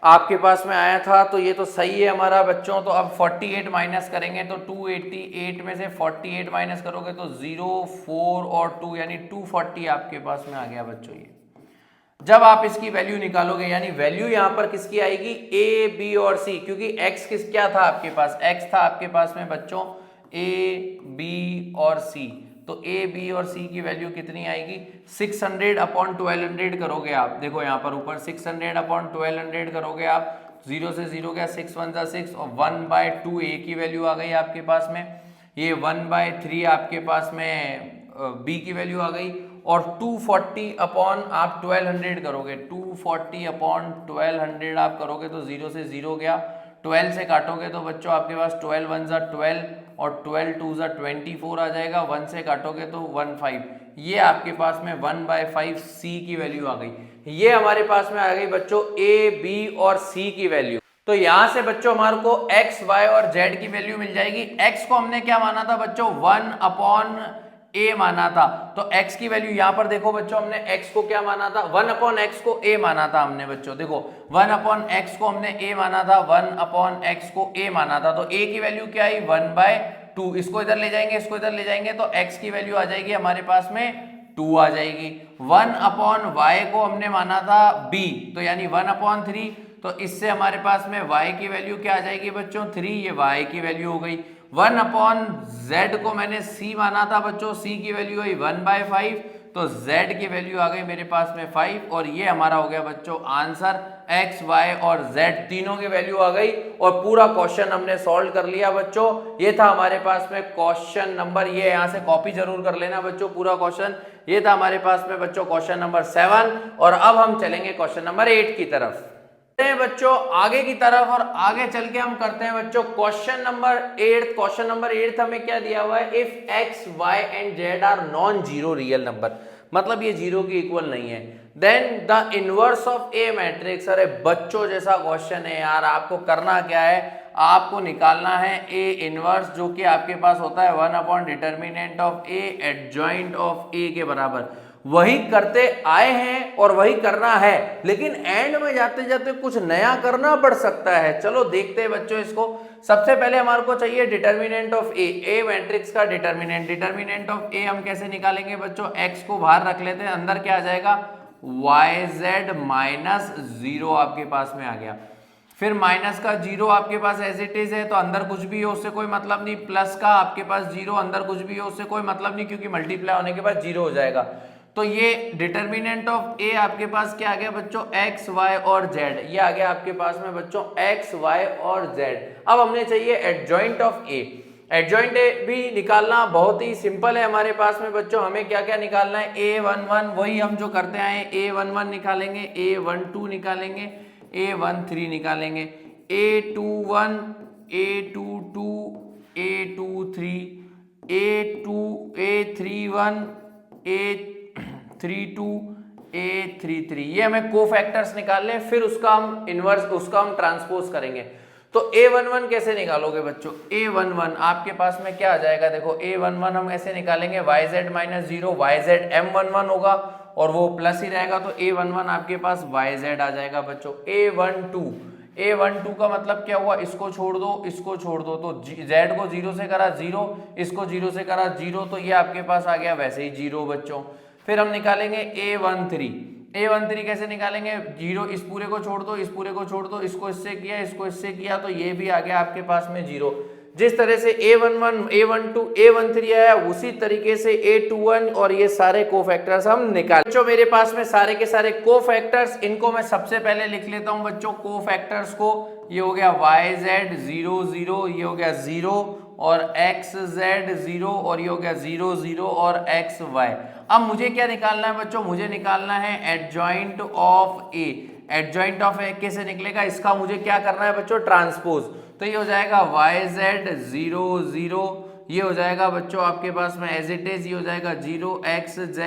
आपके पास में आया था, तो ये तो सही है हमारा बच्चों। तो अब 48 माइनस करेंगे तो 288 में से 48 माइनस करोगे तो 0 4 और 2 यानी 240 आपके पास में आ गया बच्चों। ये जब आप इसकी वैल्यू निकालोगे यानी वैल्यू यहाँ पर किसकी आएगी ए बी और सी, क्योंकि x क्या था आपके पास, x था आपके पास में बच्चों ए बी और सी। तो ए बी और सी की वैल्यू कितनी आएगी 600 अपॉन 1200 करोगे आप। देखो यहाँ पर ऊपर 600 अपॉन 1200 करोगे आप 0 से 0 गया, 6 1 6 और 1/2 ए की वैल्यू आ गई आपके पास में, ये 1/3 आपके पास में बी की वैल्यू आ गई, और 240 अपॉन आप 1200 करोगे, 240 अपॉन 1200 आप करोगे तो 0 से 0 गया, 12 से काटोगे तो बच्चों आपके पास 12 1 12 और 12 2 24 आ जाएगा, 1 से काटोगे तो 15, ये आपके पास में 1/5 सी की वैल्यू आ गई। ये हमारे पास में आ गई बच्चों ए, बी और सी की वैल्यू। तो यहां से बच्चों हमारे को x, y और z की वैल्यू मिल जाएगी। x को हमने क्या माना था बच्चों, 1 a माना था, तो x की वैल्यू यहां पर देखो बच्चों, हमने x को क्या माना था, 1/x को a माना था हमने बच्चों, देखो 1/x को हमने a माना था, 1/x को a माना था, तो a की वैल्यू क्या आई 1/2, इसको इधर ले जाएंगे, इसको इधर ले जाएंगे तो x की वैल्यू आ जाएगी हमारे पास में 2 आ जाएगी। 1/y को हमने माना था b, तो यानी 1/3, तो इससे हमारे पास में y की वैल्यू क्या आ जाएगी बच्चों 3, ये y की वैल्यू हो गई। 1/z को मैंने c माना था बच्चों, c की वैल्यू आई 1/5, तो z की वैल्यू आ गई मेरे पास में 5, और ये हमारा हो गया बच्चों आंसर, x, y और z तीनों की वैल्यू आ गई और पूरा क्वेश्चन हमने सॉल्व कर लिया बच्चों। ये था हमारे पास में क्वेश्चन नंबर, ये यहाँ से कॉपी जरूर कर लेना बच्चों पूरा क्वेश्चन, ये था हमारे पास में बच्चों क्वेश्चन नंबर 7, और अब हम चलेंगे क्वेश्चन नंबर 8 की तरफ बच्चों, आगे की तरफ, और आगे चल के हम करते हैं बच्चों क्वेश्चन नंबर 8। क्वेश्चन नंबर 8 हमें क्या दिया हुआ है, if x, y and z are non zero real number, मतलब ये जीरो के इक्वल नहीं है, then the inverse of A matrix. अरे बच्चों जैसा क्वेश्चन है यार, आपको करना क्या है, आपको निकालना है ए इनवर्स, जो कि आपके पास होता है 1/डिटर्मिनेंट ऑफ ए एडजॉइंट ऑफ ए के बराबर। वही करते आए हैं और वही करना है, लेकिन एंड में जाते जाते कुछ नया करना पड़ सकता है। चलो देखते हैं बच्चों इसको। सबसे पहले हमारे को चाहिए डिटर्मिनेंट ऑफ ए मैट्रिक्स का डिटर्मिनेंट। डिटर्मिनेंट ऑफ ए हम कैसे निकालेंगे बच्चों, एक्स को बाहर रख लेते हैं, अंदर क्या आ जाएगा yz माइनस 0 आपके पास में आ गया, फिर माइनस का 0 आपके पास एज इट इज है, तो अंदर कुछ भी हो उससे कोई मतलब नहीं, प्लस का आपके पास 0 अंदर कुछ भी हो उससे कोई मतलब नहीं, क्योंकि मल्टीप्लाई होने के बाद 0 हो जाएगा। तो ये डिटर्मिनेंट ऑफ ए आपके पास क्या आ गया बच्चों, x, y और z, ये आ गया आपके पास में बच्चों x, y और z। अब हमने चाहिए adjoint of A. Adjoint A भी निकालना बहुत ही सिंपल है हमारे पास में बच्चों। हमें क्या क्या निकालना है, a11 वही हम जो करते आए, a11 निकालेंगे, a12 निकालेंगे, a13 निकालेंगे, a21, a22, a23, a31, a32, a33, ये हमें कोफैक्टर्स निकालने हैं, फिर उसका हम इनवर्स, उसका हम ट्रांसपोज करेंगे। तो a11 कैसे निकालोगे बच्चों, a11 आपके पास में क्या आ जाएगा, देखो a11 हम ऐसे निकालेंगे yz माइनस 0, yz m11 होगा और वो प्लस ही रहेगा, तो a11 आपके पास yz आ जाएगा बच्चों। a12 का मतलब क्या हुआ, इसको छोड़ दो, इसको छोड़ दो, तो z को 0 से करा 0, इसको 0 से करा 0, तो ये आपके पास आ गया वैसे ही 0 बच्चों। फिर हम निकालेंगे a13 कैसे निकालेंगे, 0 इस पूरे को छोड़ दो, इस पूरे को छोड़ दो, इसको इससे किया, इसको इससे किया, तो ये भी आ गया आपके पास में 0। जिस तरह से a11, a12, a13 आया, उसी तरीके से a21 और ये सारे कोफैक्टर्स हम निकाल। बच्चों मेरे पास में सारे के सारे कोफैक्टर्स, इनको मैं सबसे पहले लिख लेता हूं बच्चों कोफैक्टर्स को। ये हो गया yz 0 0, ये हो गया 0 और xz 0 और ये हो गया 0 0 और xy। अब मुझे क्या निकालना है बच्चों, मुझे निकालना है adjoint of A. Adjoint of A कैसे निकलेगा, इसका मुझे क्या करना है बच्चों, ट्रांसपोज। तो ये हो जाएगा yz 0 0, ये हो जाएगा बच्चों आपके पास में एज इट इज, ये हो जाएगा 0 xz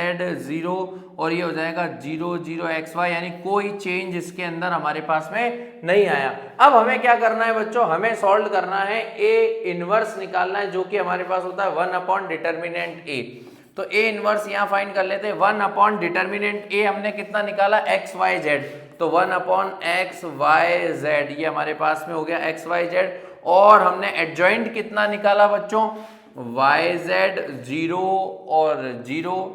0 और ये हो जाएगा 0 0 xy, यानी कोई चेंज इसके अंदर हमारे पास में नहीं आया। अब हमें क्या करना है बच्चों, हमें सॉल्व करना है ए इनवर्स निकालना है, जो कि हमारे पास होता है 1/डिटर्मिनेंट ए। तो ए इनवर्स यहाँ फाइंड कर लेते हैं, 1/डिटर्मिनेंट ए हमने कितना निकाला x y z, तो 1/x y z, ये हमारे पास में हो गया x y z। और हमने एडजॉइंट कितना निकाला बच्चों, yz 0 और 0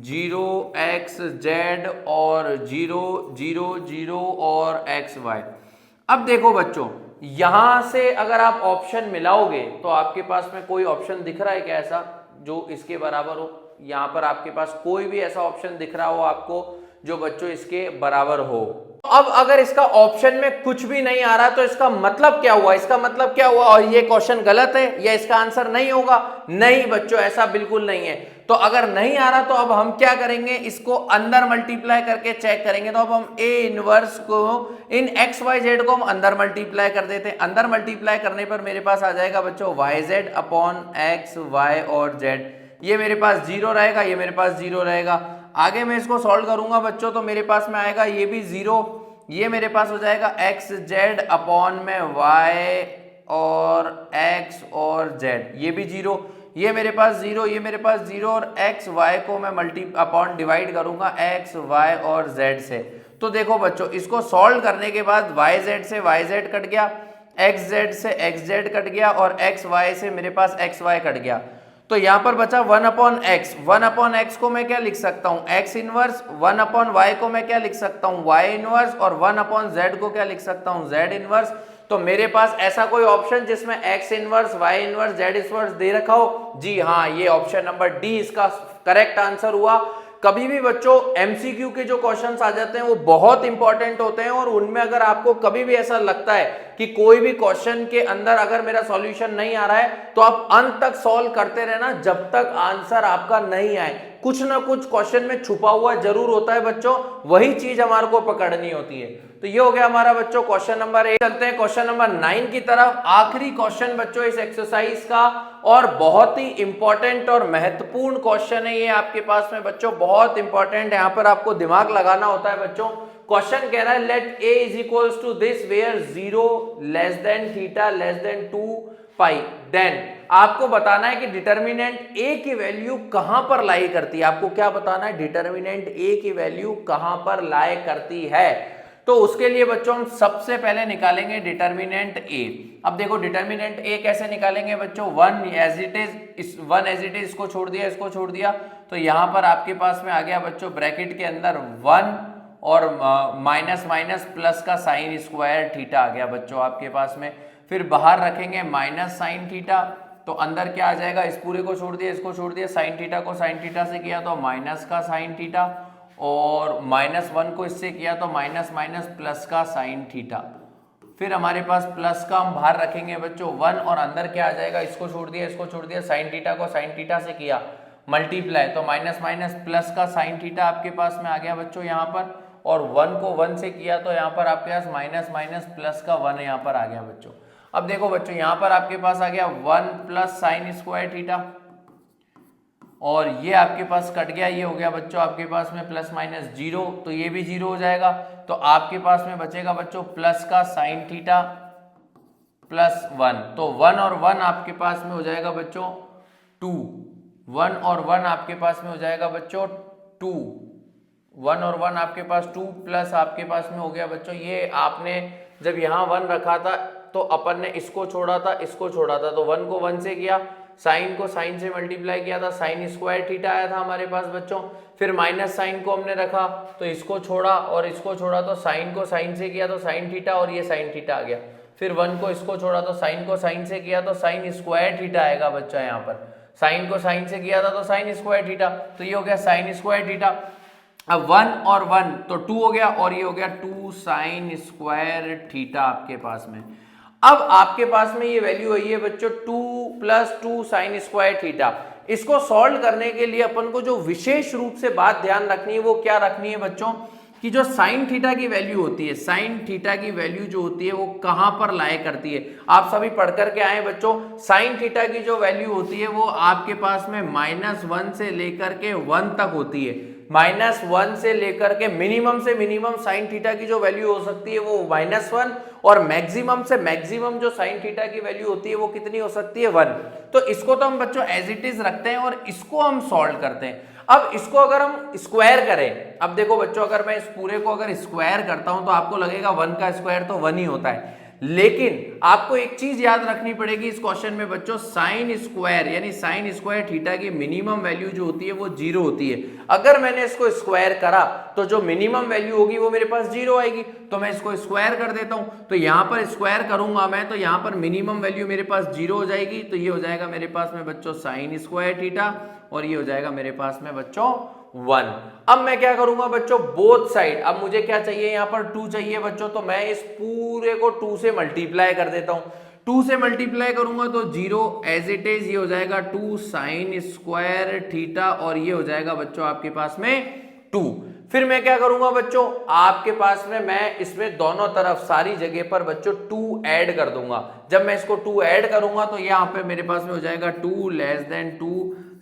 0 xz और 0 0 0 और xy। अब देखो बच्चों, यहां से अगर आप ऑप्शन मिलाओगे तो आपके पास में कोई ऑप्शन दिख रहा है क्या ऐसा जो इसके बराबर हो, यहाँ पर आपके पास कोई भी ऐसा ऑप्शन दिख रहा हो आपको जो बच्चों इसके बराबर हो, अब अगर इसका ऑप्शन में कुछ भी नहीं आ रहा तो इसका मतलब क्या हुआ, इसका मतलब क्या हुआ, और ये क्वेश्चन गलत है या इसका आंसर नहीं होगा? नहीं बच्चों, ऐसा बिल्कुल नहीं है। तो अगर नहीं आ रहा तो अब हम क्या करेंगे, इसको अंदर मल्टीप्लाई करके चेक करेंगे। तो अब हम ए इनवर्स को इन एक्स वाई जेड को हम अंदर मल्टीप्लाई कर देते हैं। अंदर मल्टीप्लाई करने पर मेरे पास आ जाएगा बच्चों y z upon x y और जेड। ये मेरे पास जीरो रहेगा, ये मेरे पास जीरो रहेगा। आगे मैं इसको सॉल्व करूंगा बच्चों तो मेरे पास में आएगा ये भी जीरो, ये मेरे पास हो जाएगा एक्स जेड अपॉन में वाई और एक्स और जेड, ये भी जीरो, ये मेरे पास जीरो, ये मेरे पास जीरो, और एक्स वाई को मैं मल्टी अपॉन डिवाइड करूंगा एक्स वाई और जेड से। तो देखो बच्चों, इसको सॉल्व करने के बाद वाई जेड से वाई जेड कट गया, एक्स जेड से एक्स जेड कट गया, और एक्स वाई से मेरे पास एक्स वाई कट गया। तो यहां पर बचा one upon x. One upon x को मैं क्या लिख सकता हूं, x inverse. One upon y को मैं क्या लिख सकता हूं, वाई इनवर्स। और वन अपॉन जेड को क्या लिख सकता हूं, जेड इनवर्स। तो मेरे पास ऐसा कोई ऑप्शन जिसमें X inverse, Y inverse, Z inverse दे रखा हो? जी हाँ, ये ऑप्शन नंबर डी इसका करेक्ट आंसर हुआ। कभी भी बच्चों एमसीक्यू के जो क्वेश्चंस आ जाते हैं वो बहुत इंपॉर्टेंट होते हैं, और उनमें अगर आपको कभी भी ऐसा लगता है कि कोई भी क्वेश्चन के अंदर अगर मेरा सॉल्यूशन नहीं आ रहा है तो आप अंत तक सॉल्व करते रहना जब तक आंसर आपका नहीं आए। कुछ ना कुछ क्वेश्चन में छुपा हुआ जरूर होता है बच्चों, वही चीज हमारे को पकड़नी होती है। तो ये हो गया हमारा बच्चों क्वेश्चन नंबर 8। चलते हैं क्वेश्चन नंबर 9 की तरफ। आखिरी क्वेश्चन बच्चों इस एक्सरसाइज का, और बहुत ही इंपॉर्टेंट और महत्वपूर्ण क्वेश्चन है ये आपके पास में बच्चों, बहुत इंपॉर्टेंट है। यहां पर आपको दिमाग लगाना होता है बच्चों। क्वेश्चन कह रहा है let A is equals to this where 0 less than theta less than 2 pi, then आपको बताना है कि डिटर्मिनेंट ए की वैल्यू कहां पर लाई करती है। आपको क्या बताना है, डिटर्मिनेंट ए की वैल्यू कहां पर लाई करती है। तो उसके लिए बच्चों हम सबसे पहले निकालेंगे डिटर्मिनेंट ए। अब देखो डिटर्मिनेंट ए कैसे निकालेंगे बच्चों, वन एज इट इज, इसको छोड़ दिया, इसको छोड़ दिया, तो यहां पर आपके पास में आ गया बच्चों ब्रैकेट के अंदर 1 और माइनस माइनस प्लस का साइन स्क्वायर थीटा आ गया बच्चों आपके पास में। फिर बाहर रखेंगे माइनस साइन थीटा, तो अंदर क्या आ जाएगा, इस पूरे को छोड़ दिया, इसको छोड़ दिया, साइन थीटा को साइन थीटा से किया तो माइनस का साइन थीटा, और माइनस 1 को इससे किया तो माइनस माइनस प्लस का साइन थीटा। फिर हमारे पास प्लस का हम बाहर रखेंगे बच्चों 1, और अंदर क्या आ जाएगा, इसको छोड़ दिया, इसको छोड़ दिया, साइन थीटा को साइन थीटा से किया मल्टीप्लाई, तो माइनस माइनस प्लस का साइन थीटा आपके पास में आ गया बच्चों यहाँ पर, और 1 को 1 से किया तो यहाँ पर आपके पास माइनस माइनस प्लस का 1 यहाँ पर आ गया बच्चों। अब देखो बच्चों यहाँ पर आपके पास आ गया 1 प्लस साइन स्क्वायर थीटा, और ये आपके पास कट गया, ये हो गया बच्चों आपके पास में प्लस माइनस 0, तो ये भी 0 हो जाएगा। तो आपके पास में बचेगा बच्चों प्लस का साइन थीटा प्लस 1, तो 1 और 1 आपके पास में हो जाएगा बच्चों 2, 1 और 1 आपके पास में हो जाएगा बच्चों 2, 1 और 1 आपके पास 2, प्लस आपके पास में हो गया बच्चों, ये आपने जब यहाँ 1 रखा था तो अपन ने इसको छोड़ा था, इसको छोड़ा था, तो 1 को 1 से किया, साइन को साइन से मल्टीप्लाई किया था, साइन स्क्वायर थीटा आया था हमारे पास बच्चों। फिर माइनस साइन को हमने रखा तो इसको छोड़ा और इसको छोड़ा, तो साइन को साइन से किया तो साइन थीटा, और ये साइन थीटा आ गया। फिर 1 को इसको छोड़ा तो साइन को साइन से किया तो साइन स्क्वायर थीटा आएगा बच्चा, यहाँ पर साइन को साइन से किया था तो साइन स्क्वायर थीटा, तो ये हो गया साइन स्क्वायर थीटा। अब 1 और 1 तो 2 हो गया, और ये हो गया 2 साइन स्क्वायर थीटा आपके पास में। अब आपके पास में ये वैल्यू आई है बच्चों 2 प्लस 2 साइन स्क्वायर थीटा। इसको सॉल्व करने के लिए अपन को जो विशेष रूप से बात ध्यान रखनी है वो क्या रखनी है बच्चों, कि जो साइन थीटा की वैल्यू होती है, साइन थीटा की वैल्यू जो होती है वो कहां पर लाया करती है। आप सभी पढ़ करके आए बच्चों, साइन थीटा की जो वैल्यू होती है वो आपके पास में -1 से लेकर के 1 तक होती है। -1 से लेकर के मिनिमम से मिनिमम साइन थीटा की जो वैल्यू हो सकती है वो -1, और मैक्सिमम से मैक्सिमम जो साइन थीटा की वैल्यू होती है वो कितनी हो सकती है 1। तो इसको तो हम बच्चों एज इट इज रखते हैं और इसको हम सॉल्व करते हैं। अब इसको अगर हम स्क्वायर करें, अब देखो बच्चों अगर मैं इस पूरे को अगर स्क्वायर करता हूं तो आपको लगेगा 1 का स्क्वायर तो 1 ही होता है, लेकिन आपको एक चीज याद रखनी पड़ेगी इस क्वेश्चन में बच्चों, साइन स्क्वायर यानी साइन स्क्वायर थीटा की मिनिमम वैल्यू जो होती है वो 0 होती है। अगर मैंने इसको स्क्वायर करा तो जो मिनिमम वैल्यू होगी वो मेरे पास 0 आएगी, तो मैं इसको स्क्वायर कर देता हूं, तो यहां पर स्क्वायर करूंगा मैं तो यहां पर मिनिमम वैल्यू मेरे पास 0 हो जाएगी, तो ये हो जाएगा मेरे पास में बच्चों साइन स्क्वायर थीटा, और ये हो जाएगा मेरे पास में बच्चों 1। अब मैं क्या करूंगा बच्चों, बोथ साइड, अब मुझे क्या चाहिए, यहां पर 2 चाहिए बच्चों, तो मैं इस पूरे को 2 से मल्टीप्लाई कर देता हूं। 2 से मल्टीप्लाई करूंगा तो 0 एज इट इज, ये हो जाएगा 2 साइन स्क्वायर थीटा, और ये हो जाएगा बच्चों आपके पास में 2। फिर मैं क्या करूंगा बच्चों, आपके पास में मैं इसमें दोनों तरफ सारी जगह पर बच्चों 2 ऐड कर दूंगा। जब मैं इसको 2 ऐड करूंगा तो यहां पे मेरे पास में हो जाएगा 2 less than 2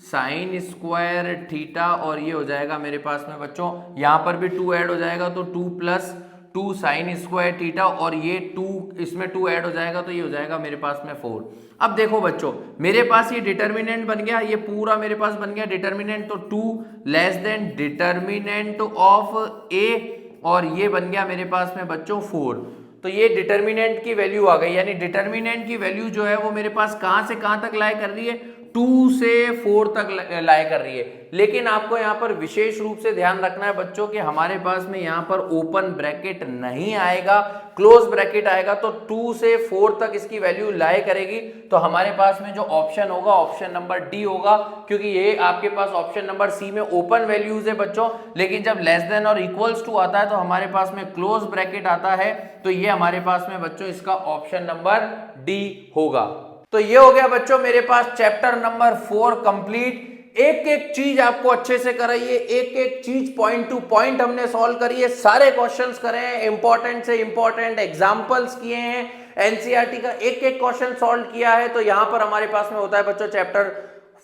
sign square theta, और ये हो जाएगा मेरे पास में बच्चों, यहां पर भी 2 ऐड हो जाएगा तो 2 प्लस 2 साइन स्क्वायर थीटा, और ये 2 इसमें 2 ऐड हो जाएगा तो ये हो जाएगा मेरे पास में 4। अब देखो बच्चों, मेरे पास ये डिटर्मिनेंट बन गया, ये पूरा मेरे पास बन गया डिटर्मिनेंट, तो 2 लेस देन डिटर्मिनेंट ऑफ ए, और ये बन गया मेरे पास में बच्चों 4। तो ये डिटर्मिनेंट की वैल्यू आ गई, यानी डिटर्मिनेंट की वैल्यू जो है वो मेरे पास कहां से कहां तक लाई कर रही है, 2 से 4 तक लाई कर रही है। लेकिन आपको यहां पर विशेष रूप से ध्यान रखना है बच्चों कि हमारे पास में यहां पर ओपन ब्रैकेट नहीं आएगा, क्लोज ब्रैकेट आएगा, तो 2 से 4 तक इसकी वैल्यू लाई करेगी। तो हमारे पास में जो ऑप्शन होगा ऑप्शन नंबर डी होगा, क्योंकि ये आपके पास ऑप्शन नंबर सी में ओपन वैल्यूज है बच्चों, लेकिन जब लेस देन और इक्वल्स टू आता है तो हमारे पास में क्लोज ब्रैकेट आता है, तो ये हमारे पास में बच्चों इसका ऑप्शन नंबर डी होगा। तो ये हो गया बच्चों मेरे पास चैप्टर नंबर 4 कंप्लीट। एक एक चीज आपको अच्छे से कराइए, एक एक चीज पॉइंट टू पॉइंट हमने सॉल्व करी है, सारे क्वेश्चंस करे हैं, इंपॉर्टेंट से इंपॉर्टेंट एग्जांपल्स किए हैं, एनसीईआरटी का एक एक क्वेश्चन सॉल्व किया है। तो यहां पर हमारे पास में होता है बच्चों चैप्टर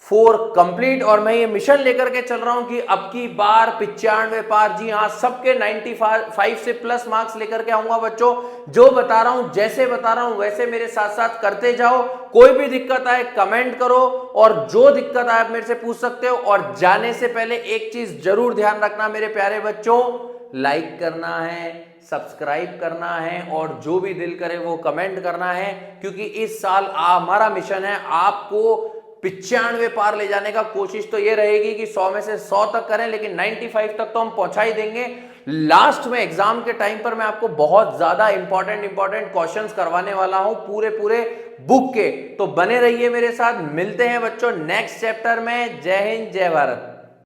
4 कंप्लीट, और मैं ये मिशन लेकर के चल रहा हूं कि अब की बार 95 पार, जी हाँ, सबके 95 से प्लस मार्क्स लेकर के आऊंगा बच्चों। जो बता रहा हूं, जैसे बता रहा हूं वैसे मेरे साथ साथ करते जाओ। कोई भी दिक्कत आए कमेंट करो, और जो दिक्कत आए आप मेरे से पूछ सकते हो। और जाने से पहले एक चीज जरूर ध्यान रखना मेरे प्यारे बच्चों, लाइक करना है, सब्सक्राइब करना है, और जो भी दिल करे वो कमेंट करना है, क्योंकि इस साल हमारा मिशन है आपको 95 पार ले जाने का। कोशिश तो ये रहेगी कि 100 में से 100 तक करें, लेकिन 95 तक तो हम पहुंचा ही देंगे। लास्ट में एग्जाम के टाइम पर मैं आपको बहुत ज्यादा इंपॉर्टेंट क्वेश्चंस करवाने वाला हूं पूरे बुक के, तो बने रहिए मेरे साथ। मिलते हैं बच्चों नेक्स्ट चैप्टर में। जय हिंद, जय भारत।